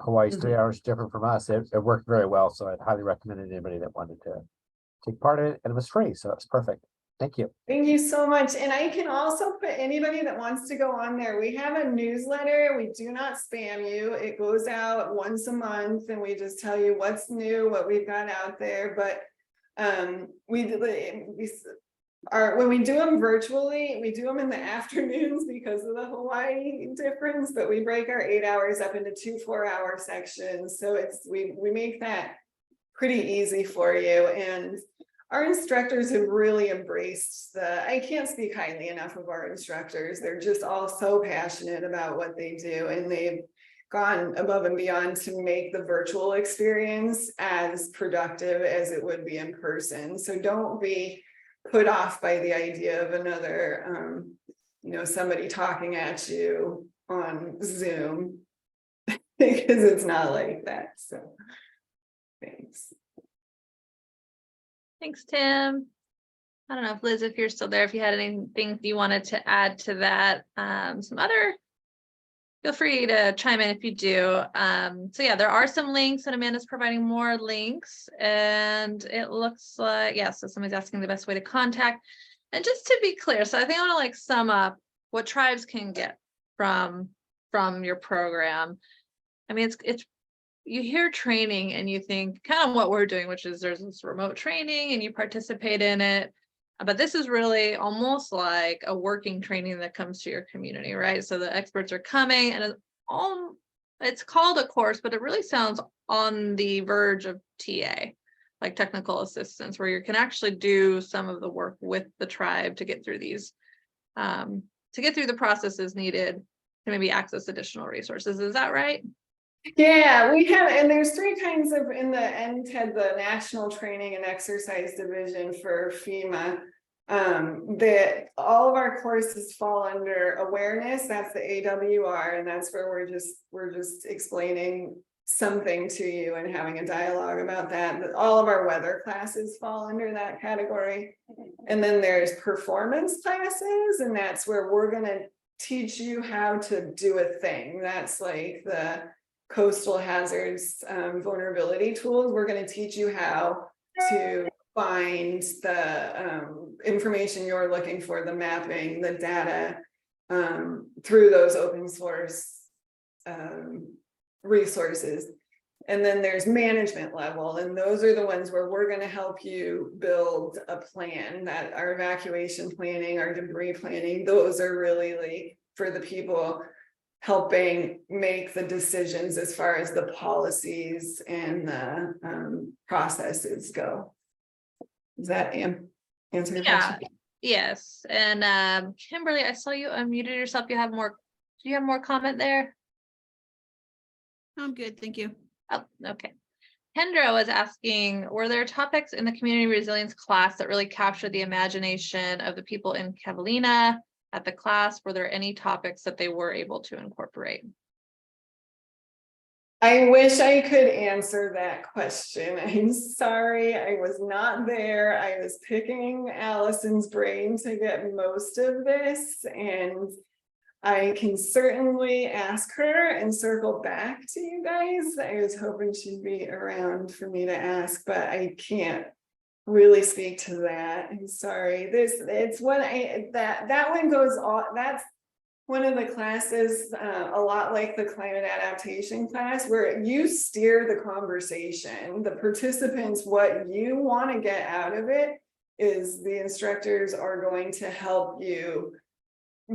Speaker 9: Hawaii's 3 hours different from us. It worked very well. So I'd highly recommend it to anybody that wanted to take part in it, and it was free. So it's perfect. Thank you.
Speaker 8: Thank you so much. And I can also put anybody that wants to go on there. We have a newsletter. We do not spam you. It goes out once a month and we just tell you what's new, what we've got out there. But when we do them virtually, we do them in the afternoons because of the Hawaii difference, but we break our 8 hours up into 2 4-hour sections. So we make that pretty easy for you. And our instructors have really embraced I can't speak highly enough of our instructors. They're just all so passionate about what they do, and they've gone above and beyond to make the virtual experience as productive as it would be in person. So don't be put off by the idea of another, somebody talking at you on Zoom, because it's not like that. So thanks.
Speaker 1: Thanks, Tim. I don't know if Liz, if you're still there, if you had anything you wanted to add to that, feel free to chime in if you do. So yeah, there are some links, and Amanda's providing more links, and it looks like, yeah, so somebody's asking the best way to contact. And just to be clear, so I think I want to sum up what tribes can get from your program. I mean, it's you hear training and you think kind of what we're doing, which is there's this remote training and you participate in it. But this is really almost like a working training that comes to your community, right? So the experts are coming, and it's called a course, but it really sounds on the verge of TA, like technical assistance, where you can actually do some of the work with the tribe to get through these, to get through the processes needed to maybe access additional resources. Is that right?
Speaker 8: Yeah, we have, and there's 3 kinds of, in the NTED, the National Training and Exercise Division for FEMA, that all of our courses fall under awareness. That's the AWR, and that's where we're just explaining something to you and having a dialogue about that. But all of our weather classes fall under that category. And then there's performance classes, and that's where we're going to teach you how to do a thing. That's like the coastal hazards vulnerability tools. We're going to teach you how to find the information you're looking for, the mapping, the data through those open source resources. And then there's management level, and those are the ones where we're going to help you build a plan. That our evacuation planning, our debris planning, those are really like for the people helping make the decisions as far as the policies and the processes go. Does that answer your
Speaker 1: Yeah.
Speaker 8: question?
Speaker 1: Yes, and Kimberly, I saw you unmuted yourself. You have more, do you have more comment there?
Speaker 10: I'm good, thank you.
Speaker 1: Oh, okay. Kendra was asking, were there topics in the community resilience class that really captured the imagination of the people in Catalina at the class? Were there any topics that they were able to incorporate?
Speaker 8: I wish I could answer that question. I'm sorry, I was not there. I was picking Allison's brain to get most of this, and I can certainly ask her and circle back to you guys. I was hoping she'd be around for me to ask, but I can't really speak to that. I'm sorry. It's what that one goes on. That's one of the classes, a lot like the climate adaptation class, where you steer the conversation. The participants, what you want to get out of it is the instructors are going to help you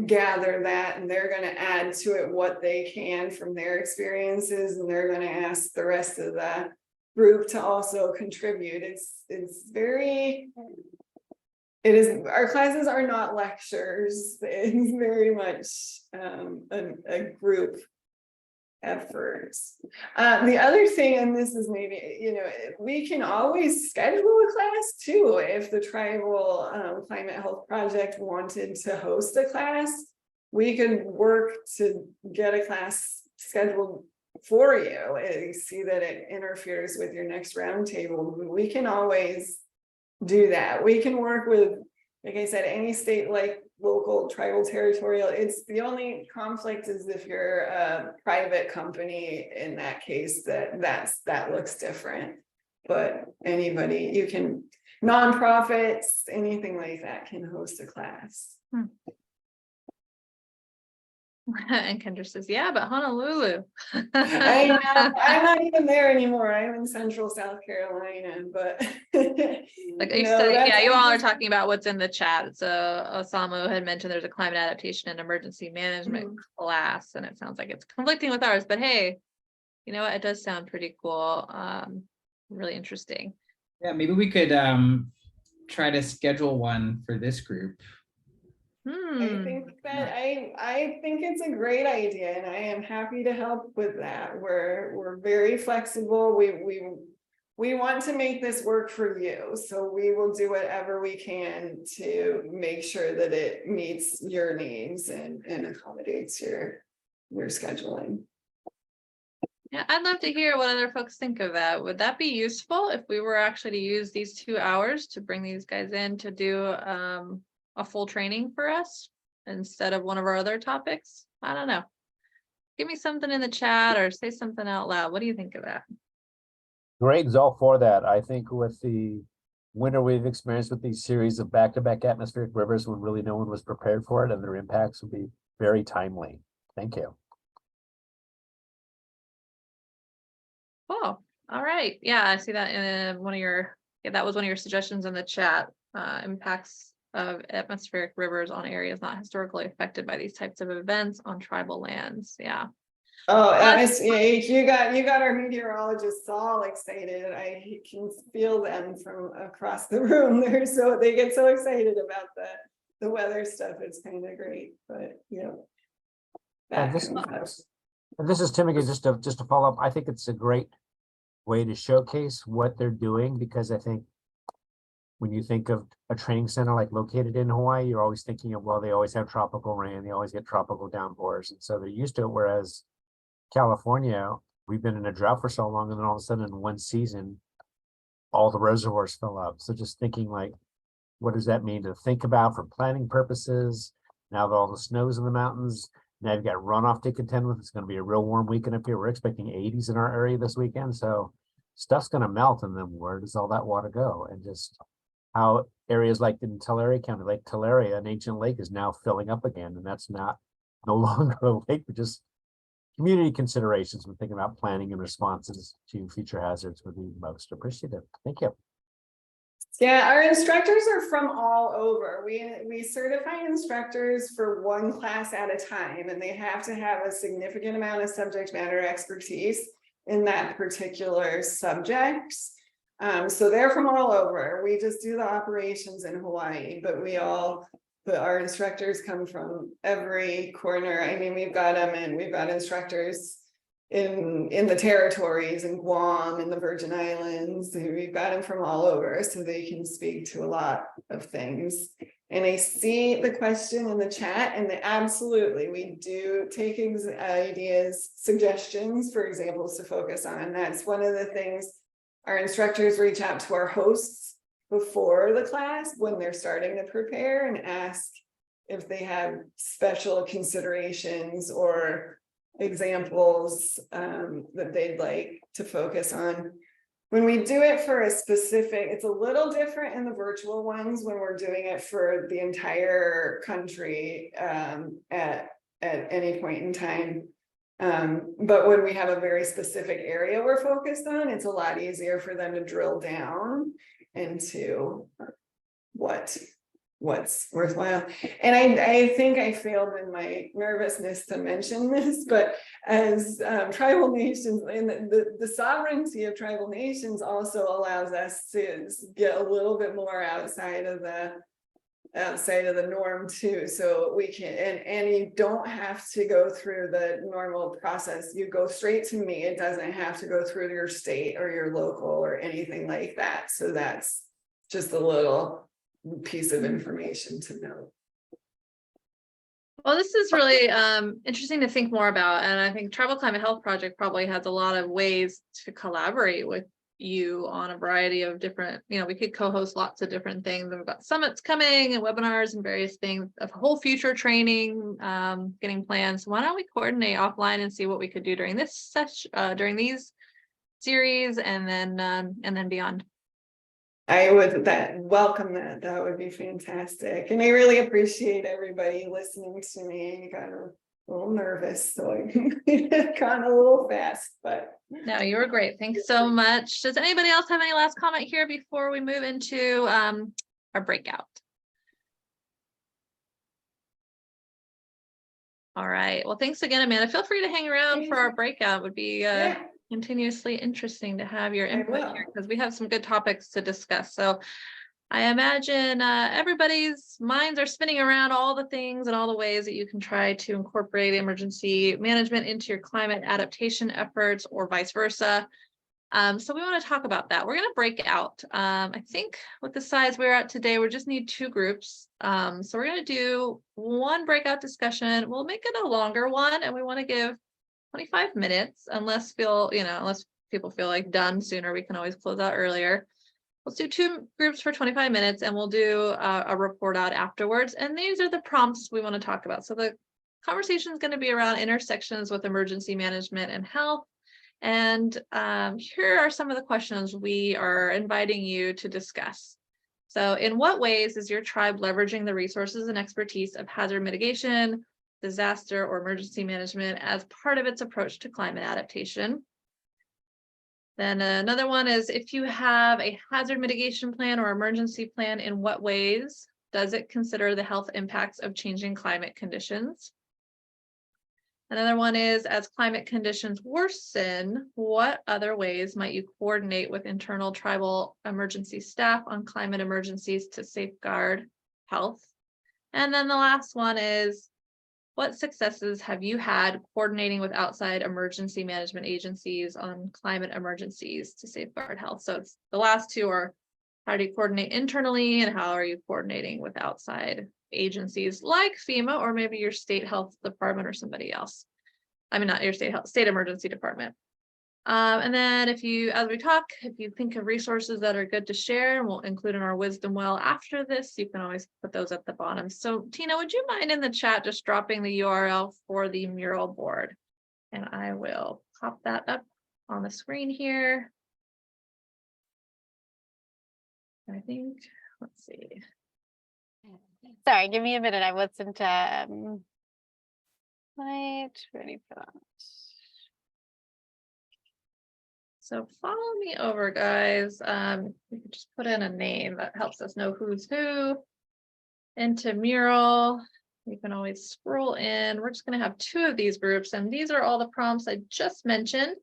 Speaker 8: gather that, and they're going to add to it what they can from their experiences, and they're going to ask the rest of the group to also contribute. It is, our classes are not lectures. It's very much a group effort. The other thing, and this is maybe, we can always schedule a class too. If the Tribal Climate Health Project wanted to host a class, we could work to get a class scheduled for you. You see that it interferes with your next roundtable. We can always do that. We can work with, like I said, any state, like local, tribal, territorial. It's the only conflict is if you're a private company. In that case, that looks different. But anybody, you can, nonprofits, anything like that can host a class.
Speaker 1: And Kendra says, yeah, but Honolulu.
Speaker 8: I know, I'm not even there anymore. I'm in central South Carolina, but
Speaker 1: Like you
Speaker 8: no,
Speaker 1: said, yeah, you all are
Speaker 8: that's-
Speaker 1: talking about what's in the chat. So Osamo had mentioned there's a climate adaptation and emergency management class, and it sounds like it's conflicting with ours, but hey, you know what? It does sound pretty cool. Really interesting.
Speaker 4: Yeah, maybe we could try to schedule one for this group.
Speaker 8: I think that I think it's a great idea, and I am happy to help with that. We're very flexible. We want to make this work for you, so we will do whatever we can to make sure that it meets your needs and accommodates your scheduling.
Speaker 1: Yeah, I'd love to hear what other folks think of that. Would that be useful if we were actually to use these 2 hours to bring these guys in to do a full training for us instead of one of our other topics? I don't know. Give me something in the chat or say something out loud. What do you think of that?
Speaker 9: Greg's all for that. I think with the winter we've experienced with these series of back-to-back atmospheric rivers when really no one was prepared for it, and their impacts will be very timely. Thank you.
Speaker 1: Oh, all right. Yeah, I see that in one of your, that was one of your suggestions in the chat. Impacts of atmospheric rivers on areas not historically affected by these types of events on tribal lands. Yeah.
Speaker 8: Oh, you got our meteorologists all excited. I can feel them from across the room there. So they get so excited about the weather stuff. It's kind of great, but
Speaker 9: And this is Tim again, just to follow up. I think it's a great way to showcase what they're doing, because I think when you think of a training center like located in Hawaii, you're always thinking of, well, they always have tropical rain, they always get tropical downpours, and so they're used to it. Whereas California, we've been in a drought for so long, and then all of a sudden in one season, all the reservoirs fill up. So just thinking like, what does that mean to think about for planning purposes? Now that all the snow's in the mountains, now you've got runoff to contend with. It's going to be a real warm weekend up here. We're expecting 80s in our area this weekend. So stuff's going to melt, and then where does all that water go? And just how areas like in Tulare County, Lake Tulare, an ancient lake, is now filling up again. And that's no longer a lake, but just community considerations when thinking about planning and responses to future hazards would be most appreciative. Thank you.
Speaker 8: Yeah, our instructors are from all over. We certify instructors for one class at a time, and they have to have a significant amount of subject matter expertise in that particular subject. So they're from all over. We just do the operations in Hawaii, but our instructors come from every corner. I mean, we've got instructors in the territories, in Guam, in the Virgin Islands. We've got them from all over, so they can speak to a lot of things. And I see the question in the chat, and absolutely, we do take ideas, suggestions for examples to focus on. That's one of the things our instructors reach out to our hosts before the class when they're starting to prepare and ask if they have special considerations or examples that they'd like to focus on. When we do it for a specific, it's a little different in the virtual ones when we're doing it for the entire country at any point in time. But when we have a very specific area we're focused on, it's a lot easier for them to drill down into what's worthwhile. And I think I failed in my nervousness to mention this, but as tribal nations, and the sovereignty of tribal nations also allows us to get a little bit more outside of the norm too. So we can, and you don't have to go through the normal process. You go straight to me. It doesn't have to go through your state or your local or anything like that. So that's just a little piece of information to know.
Speaker 1: Well, this is really interesting to think more about. And I think Tribal Climate Health Project probably has a lot of ways to collaborate with you on a variety of different, we could co-host lots of different things. We've got summits coming and webinars and various things, a whole future training getting planned. So why don't we coordinate offline and see what we could do during this session, during these series, and then beyond.
Speaker 8: I would welcome that. That would be fantastic. And I really appreciate everybody listening to me. I got a little nervous, so I gone a little fast, but
Speaker 1: no, you were great. Thanks so much. Does anybody else have any last comment here before we move into our breakout? All right. Well, thanks again, Amanda. Feel free to hang around for our breakout. It would be continuously interesting to have your input here, because we have some good topics to discuss. So I imagine everybody's minds are spinning around all the things and all the ways that you can try to incorporate emergency management into your climate adaptation efforts, or vice versa. So we want to talk about that. We're going to break out. I think with the size we're at today, we just need 2 groups. So we're going to do one breakout discussion. We'll make it a longer one, and we want to give 25 minutes, unless people feel like done sooner. We can always close out earlier. Let's do 2 groups for 25 minutes, and we'll do a report out afterwards. And these are the prompts we want to talk about. So the conversation is going to be around intersections with emergency management and health. And here are some of the questions we are inviting you to discuss. So in what ways is your tribe leveraging the resources and expertise of hazard mitigation, disaster, or emergency management as part of its approach to climate adaptation? Then another one is, if you have a hazard mitigation plan or emergency plan, in what ways does it consider the health impacts of changing climate conditions? Another one is, as climate conditions worsen, what other ways might you coordinate with internal tribal emergency staff on climate emergencies to safeguard health? And then the last one is, what successes have you had coordinating with outside emergency management agencies on climate emergencies to safeguard health? So it's the last 2 are, how do you coordinate internally, and how are you coordinating with outside agencies like FEMA, or maybe your state health department or somebody else? I mean, not your state emergency department. And then if you, as we talk, if you think of resources that are good to share, and we'll include in our wisdom well after this, you can always put those at the bottom. So Tina, would you mind in the chat just dropping the URL for the mural board? And I will pop that up on the screen here. I think, let's see.
Speaker 3: Sorry, give me a minute. I wasn't quite ready for that.
Speaker 1: So follow me over, guys. You can just put in a name that helps us know who's who. Into mural. You can always scroll in. We're just going to have 2 of these groups, and these are all the prompts I just mentioned.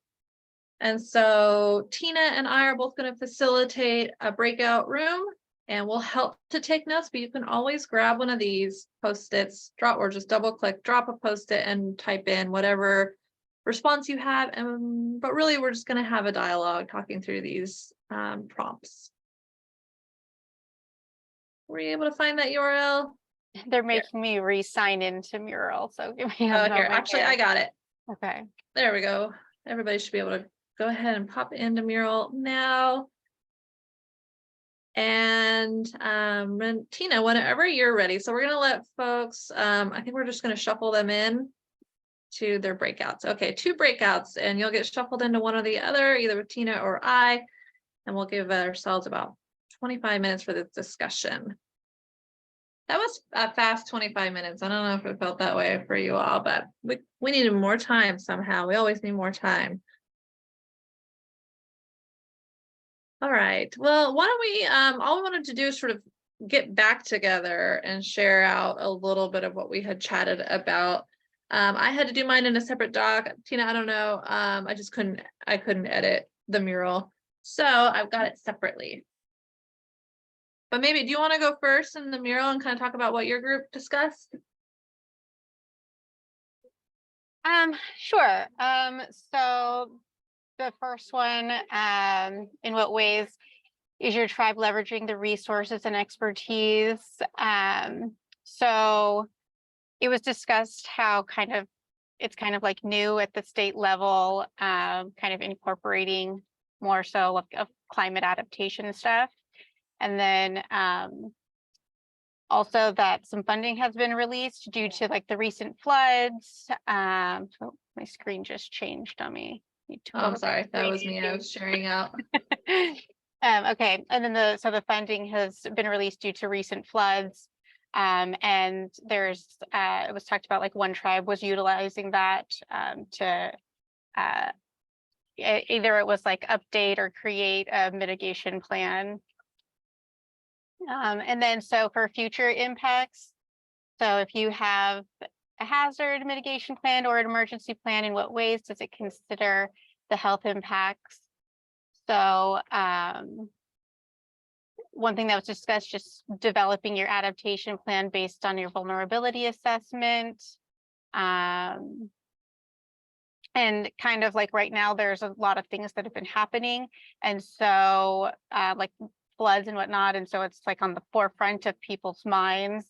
Speaker 1: And so Tina and I are both going to facilitate a breakout room, and we'll help to take notes, but you can always grab one of these Post-its, drop, or just double click, drop a Post-it and type in whatever response you have. But really, we're just going to have a dialogue talking through these prompts. Were you able to find that URL?
Speaker 3: They're making me re-sign into Mural, so give me a
Speaker 1: Here,
Speaker 3: moment
Speaker 1: actually,
Speaker 3: here.
Speaker 1: I got it.
Speaker 3: Okay.
Speaker 1: There we go. Everybody should be able to go ahead and pop into Mural now. And Tina, whenever you're ready. So we're going to let folks, I think we're just going to shuffle them in to their breakouts. Okay, 2 breakouts, and you'll get shuffled into one or the other, either with Tina or I, and we'll give ourselves about 25 minutes for this discussion. That was a fast 25 minutes. I don't know if it felt that way for you all, but we needed more time somehow. We always need more time. All right. Well, why don't we, all we wanted to do is sort of get back together and share out a little bit of what we had chatted about. I had to do mine in a separate doc. Tina, I don't know. I just couldn't edit the mural. So I've got it separately. But maybe, do you want to go first in the mural and kind of talk about what your group discussed?
Speaker 3: Sure. So the first one, in what ways is your tribe leveraging the resources and expertise? So it was discussed how it's kind of like new at the state level, kind of incorporating more so of climate adaptation stuff. And then also that some funding has been released due to like the recent floods. So my screen just changed on me.
Speaker 1: Oh, I'm sorry, that was me. I was sharing out.
Speaker 3: Okay, and then the funding has been released due to recent floods. And there's it was talked about like one tribe was utilizing that to either it was like update or create a mitigation plan. And then so for future impacts, so if you have a hazard mitigation plan or an emergency plan, in what ways does it consider the health impacts? So one thing that was discussed, just developing your adaptation plan based on your vulnerability assessment. And kind of like right now, there's a lot of things that have been happening. And so like floods and whatnot. And so it's like on the forefront of people's minds.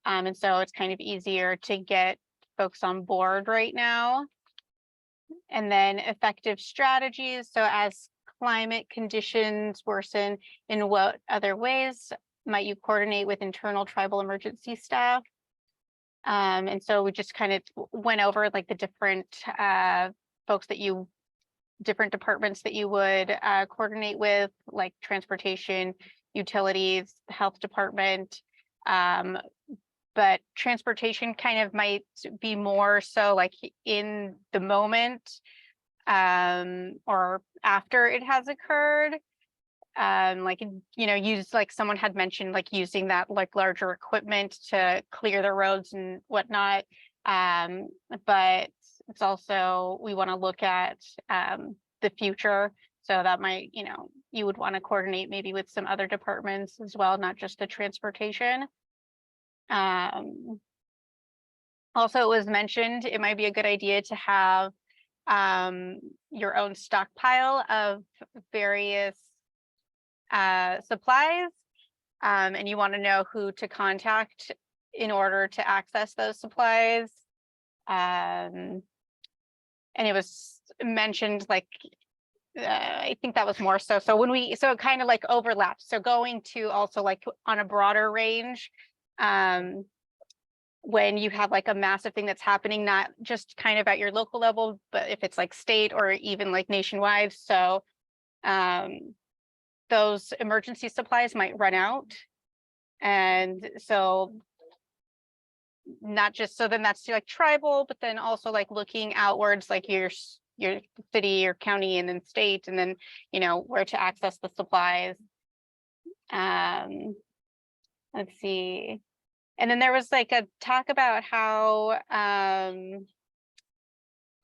Speaker 3: And so it's kind of easier to get folks on board right now. And then effective strategies. So as climate conditions worsen, in what other ways might you coordinate with internal tribal emergency staff? And so we just kind of went over like the different folks that different departments that you would coordinate with, like transportation, utilities, the health department. But transportation kind of might be more so like in the moment or after it has occurred. Like, use, like someone had mentioned, like using that like larger equipment to clear the roads and whatnot. But it's also, we want to look at the future. So that might, you would want to coordinate maybe with some other departments as well, not just the transportation. Also, it was mentioned, it might be a good idea to have your own stockpile of various supplies, and you want to know who to contact in order to access those supplies. And it was mentioned like I think that was more so. So it kind of like overlaps. So going to also like on a broader range, when you have like a massive thing that's happening, not just kind of at your local level, but if it's like state or even like nationwide. So those emergency supplies might run out. And so not just, so then that's like tribal, but then also like looking outwards, like your city or county and then state, and then, you know, where to access the supplies. Let's see. And then there was like a talk about how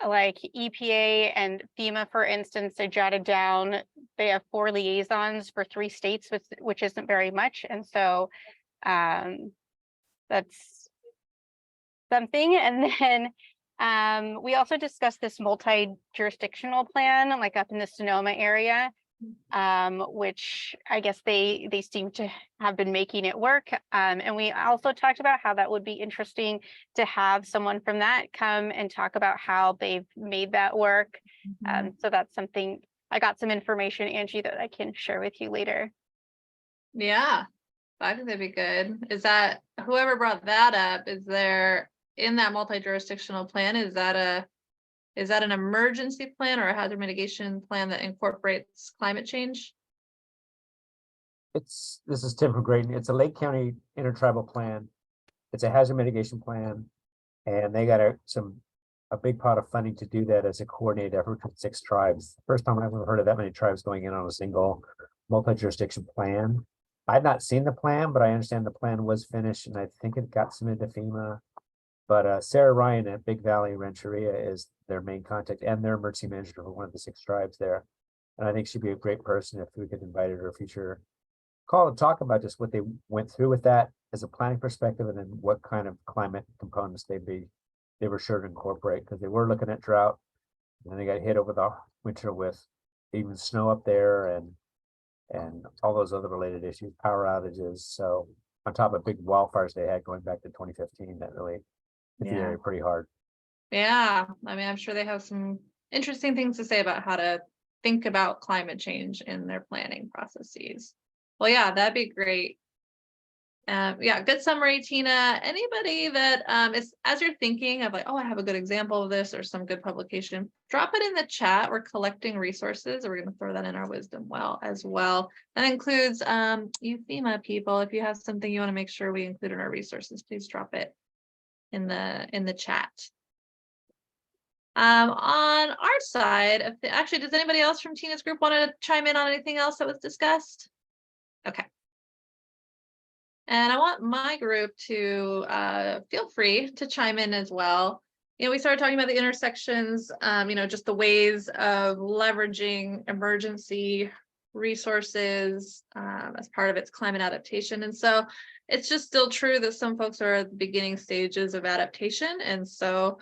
Speaker 3: like EPA and FEMA, for instance, they jotted down, they have 4 liaisons for 3 states, which isn't very much. And so that's something. And then we also discussed this multi-jurisdictional plan, like up in the Sonoma area, which I guess they seem to have been making it work. And we also talked about how that would be interesting to have someone from that come and talk about how they've made that work. So that's something, I got some information, Angie, that I can share with you later.
Speaker 1: Yeah, I think that'd be good. Is that, whoever brought that up, is there in that multi-jurisdictional plan, is that an emergency plan or a hazard mitigation plan that incorporates climate change?
Speaker 9: This is Tim from Graydon. It's a Lake County intertribal plan. It's a hazard mitigation plan, and they got a big pot of funding to do that as a coordinated effort with 6 tribes. First time I've ever heard of that many tribes going in on a single multi-jurisdiction plan. I've not seen the plan, but I understand the plan was finished, and I think it got submitted to FEMA. But Sarah Ryan at Big Valley Rancheria is their main contact and their emergency manager for one of the 6 tribes there. And I think she'd be a great person if we could invite her to a future call and talk about just what they went through with that as a planning perspective, and then what kind of climate components they were sure to incorporate, because they were looking at drought, and then they got hit over the winter with even snow up there and all those other related issues, power outages. So on top of big wildfires they had going back to 2015, that really hit the area pretty hard.
Speaker 1: Yeah, I mean, I'm sure they have some interesting things to say about how to think about climate change in their planning processes. Well, yeah, that'd be great. Yeah, good summary, Tina. Anybody that is, as you're thinking of like, oh, I have a good example of this or some good publication, drop it in the chat. We're collecting resources. We're going to throw that in our wisdom well as well. That includes you FEMA people. If you have something you want to make sure we include in our resources, please drop it in the chat. On our side, actually, does anybody else from Tina's group want to chime in on anything else that was discussed? Okay. And I want my group to feel free to chime in as well. You know, we started talking about the intersections, you know, just the ways of leveraging emergency resources as part of its climate adaptation. And so it's just still true that some folks are at the beginning stages of adaptation. And so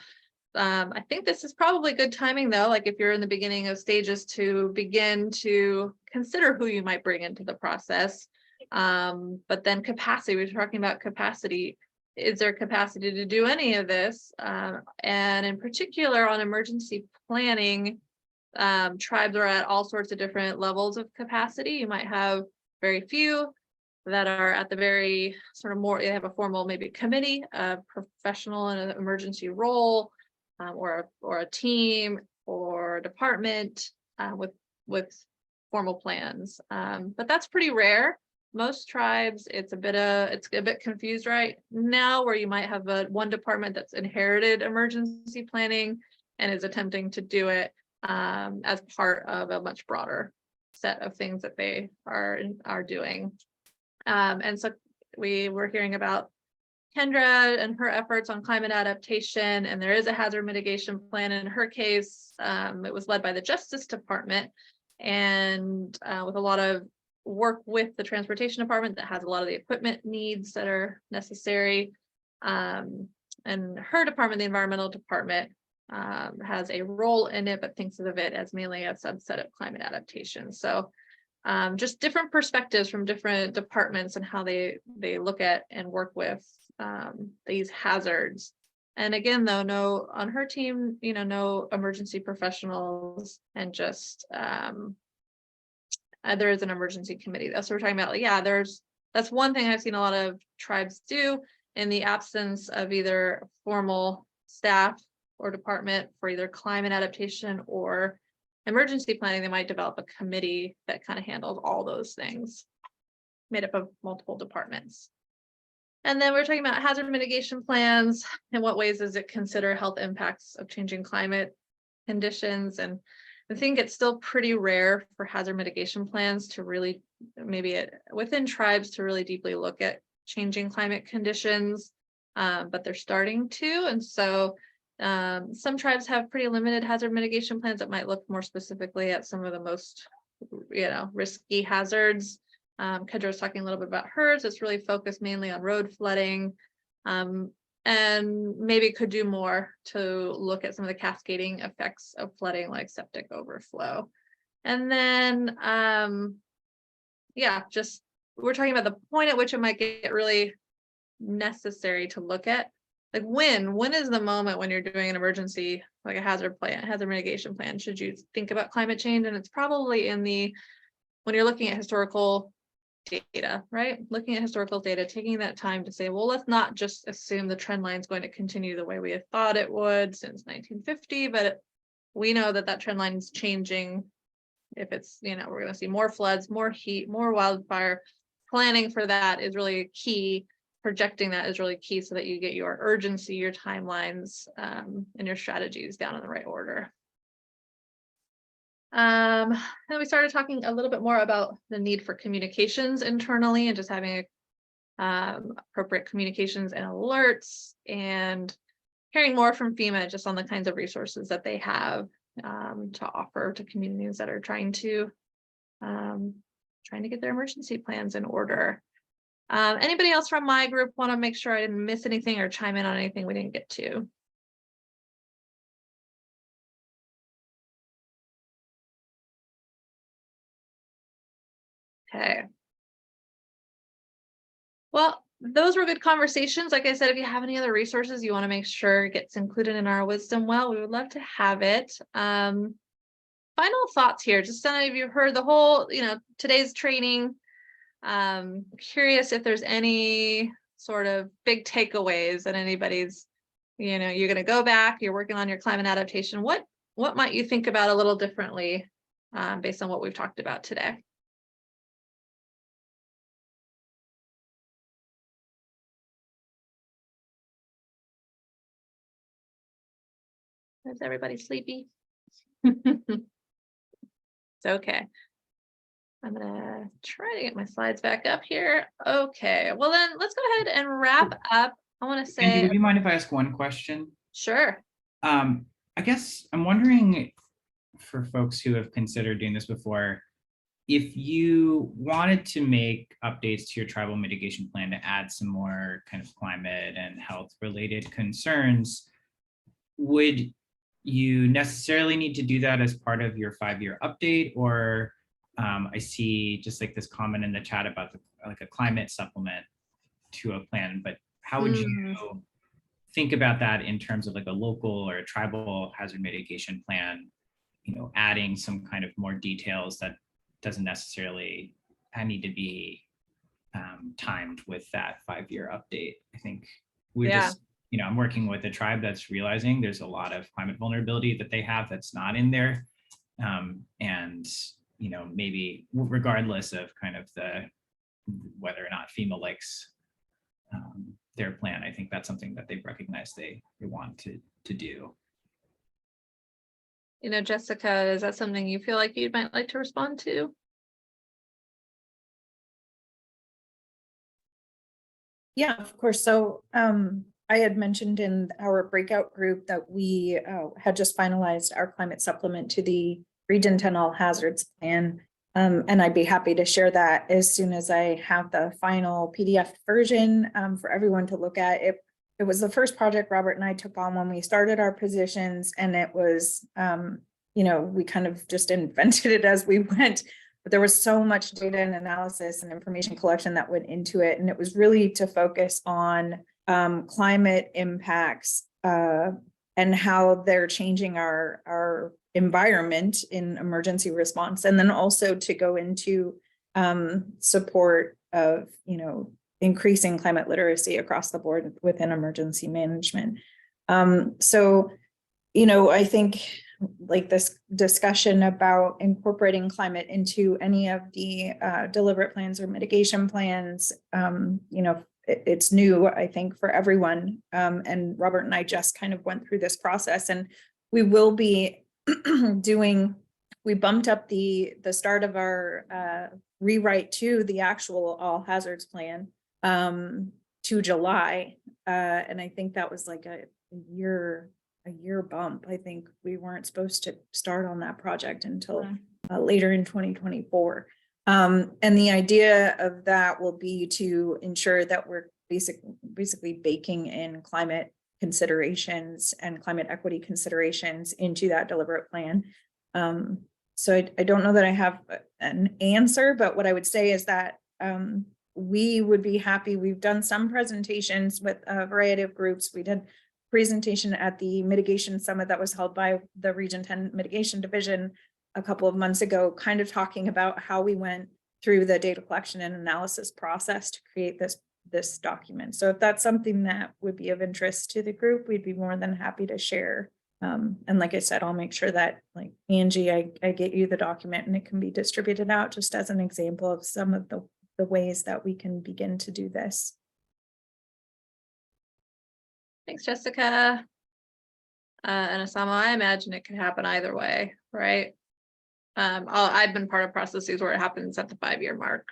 Speaker 1: I think this is probably good timing, though, like if you're in the beginning of stages, to begin to consider who you might bring into the process. But then capacity, we're talking about capacity. Is there capacity to do any of this? And in particular on emergency planning, tribes are at all sorts of different levels of capacity. You might have very few that are at the very sort of more, they have a formal maybe committee, a professional in an emergency role, or a team or a department with formal plans. But that's pretty rare. Most tribes, it's a bit confused right now, where you might have one department that's inherited emergency planning and is attempting to do it as part of a much broader set of things that they are doing. And so we were hearing about Kendra and her efforts on climate adaptation, and there is a hazard mitigation plan in her case. It was led by the Justice Department, and with a lot of work with the Transportation Department that has a lot of the equipment needs that are necessary. And her department, the Environmental Department, has a role in it, but thinks of it as mainly a subset of climate adaptation. So just different perspectives from different departments and how they look at and work with these hazards. And again, though, no, on her team, no emergency professionals, and just there is an emergency committee. That's what we're talking about. Like, yeah, that's one thing I've seen a lot of tribes do in the absence of either formal staff or department for either climate adaptation or emergency planning. They might develop a committee that kind of handles all those things, made up of multiple departments. And then we're talking about hazard mitigation plans. In what ways does it consider health impacts of changing climate conditions? And I think it's still pretty rare for hazard mitigation plans to really, within tribes, to really deeply look at changing climate conditions, but they're starting to. And so some tribes have pretty limited hazard mitigation plans that might look more specifically at some of the most, risky hazards. Kendra was talking a little bit about hers. It's really focused mainly on road flooding, and maybe could do more to look at some of the cascading effects of flooding, like septic overflow. And then, just we're talking about the point at which it might get really necessary to look at, like when is the moment when you're doing an emergency, like a hazard mitigation plan? Should you think about climate change? And it's probably when you're looking at historical data, right? Looking at historical data, taking that time to say, well, let's not just assume the trend line is going to continue the way we have thought it would since 1950, but we know that trend line is changing. If it's, we're going to see more floods, more heat, more wildfire. Planning for that is really key. Projecting that is really key so that you get your urgency, your timelines, and your strategies down in the right order. Then we started talking a little bit more about the need for communications internally and just having appropriate communications and alerts, and hearing more from FEMA just on the kinds of resources that they have to offer to communities that are trying to get their emergency plans in order. Anybody else from my group want to make sure I didn't miss anything or chime in on anything we didn't get to? Okay. Well, those were good conversations. Like I said, if you have any other resources you want to make sure gets included in our wisdom well, we would love to have it. Final thoughts here. Just some of you heard the whole, today's training. Curious if there's any sort of big takeaways that anybody's, you're going to go back, you're working on your climate adaptation. What might you think about a little differently based on what we've talked about today? Is everybody sleepy? It's okay. I'm gonna try to get my slides back up here. Okay, well then let's go ahead and wrap up. I want to say,
Speaker 4: Andy, would you mind if I ask one question?
Speaker 1: Sure.
Speaker 4: I guess I'm wondering, for folks who have considered doing this before, if you wanted to make updates to your tribal mitigation plan to add some more kind of climate and health related concerns, would you necessarily need to do that as part of your 5-year update? Or I see just like this comment in the chat about like a climate supplement to a plan, but how would you think about that in terms of like a local or a tribal hazard mitigation plan, adding some kind of more details that doesn't necessarily need to be timed with that 5-year update? I think we're just, I'm working with a tribe that's realizing there's a lot of climate vulnerability that they have that's not in there. And, maybe regardless of kind of whether or not FEMA likes their plan, I think that's something that they've recognized they want to do.
Speaker 1: Jessica, is that something you feel like you might like to respond to?
Speaker 7: Yeah, of course. So I had mentioned in our breakout group that we had just finalized our climate supplement to the Region 10 All Hazards Plan. And I'd be happy to share that as soon as I have the final PDF version for everyone to look at. It was the first project Robert and I took on when we started our positions, and it was, we kind of just invented it as we went. But there was so much data and analysis and information collection that went into it. And it was really to focus on climate impacts and how they're changing our environment in emergency response, and then also to go into support of, you know, increasing climate literacy across the board within emergency management. So, you know, I think like this discussion about incorporating climate into any of the deliberate plans or mitigation plans, you know, it's new, I think, for everyone. And Robert and I just kind of went through this process, and we will be we bumped up the start of our rewrite to the actual all hazards plan to July. And I think that was like a year bump. I think we weren't supposed to start on that project until later in 2024. And the idea of that will be to ensure that we're basically baking in climate considerations and climate equity considerations into that deliberate plan. So I don't know that I have an answer, but what I would say is that we would be happy. We've done some presentations with a variety of groups. We did presentation at the mitigation summit that was held by the Region 10 Mitigation Division a couple of months ago, kind of talking about how we went through the data collection and analysis process to create this document. So if that's something that would be of interest to the group, we'd be more than happy to share. And like I said, I'll make sure that, like Angie, I get you the document and it can be distributed out just as an example of some of the ways that we can begin to do this.
Speaker 1: Thanks, Jessica. And Osama, I imagine it could happen either way, right? I've been part of processes where it happens at the 5-year mark.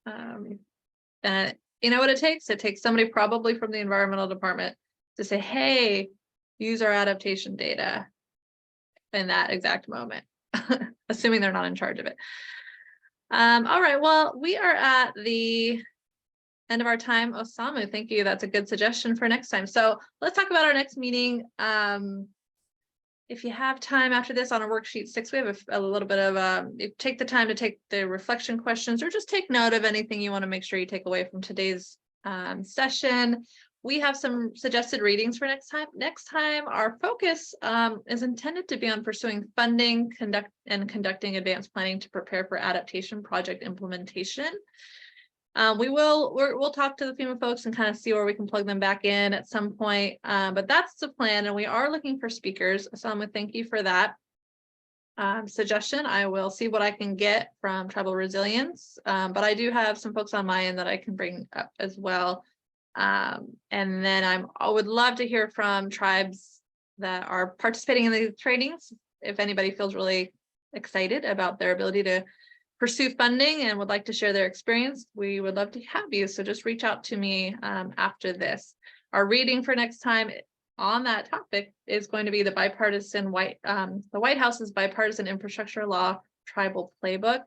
Speaker 1: And you know what it takes? It takes somebody probably from the environmental department to say, hey, use our adaptation data in that exact moment, assuming they're not in charge of it. All right, well, we are at the end of our time. Osamu, thank you. That's a good suggestion for next time. So let's talk about our next meeting. If you have time after this on a worksheet 6, we have a little bit of take the time to take the reflection questions, or just take note of anything you want to make sure you take away from today's session. We have some suggested readings for next time. Our focus is intended to be on pursuing funding, conducting advanced planning to prepare for adaptation project implementation. We'll talk to the FEMA folks and kind of see where we can plug them back in at some point. But that's the plan, and we are looking for speakers. Osama, thank you for that suggestion. I will see what I can get from Tribal Resilience, but I do have some folks on my end that I can bring up as well. And then I would love to hear from tribes that are participating in these trainings. If anybody feels really excited about their ability to pursue funding and would like to share their experience, we would love to have you. So just reach out to me after this. Our reading for next time on that topic is going to be the White House's bipartisan infrastructure law tribal playbook.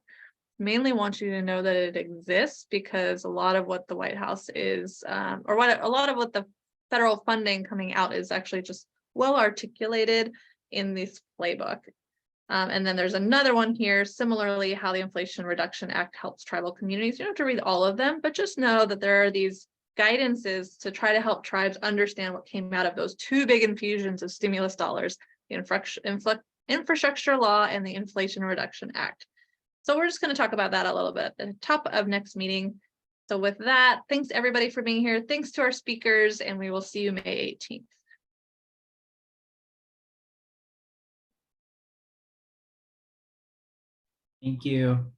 Speaker 1: Mainly want you to know that it exists, because a lot of what the White House is, a lot of what the federal funding coming out is actually just well articulated in this playbook. And then there's another one here, similarly, how the Inflation Reduction Act helps tribal communities. You don't have to read all of them, but just know that there are these guidances to try to help tribes understand what came out of those 2 big infusions of stimulus dollars, the infrastructure law and the Inflation Reduction Act. So we're just going to talk about that a little bit at the top of next meeting. So with that, thanks everybody for being here. Thanks to our speakers, and we will see you May 18th.
Speaker 4: Thank you.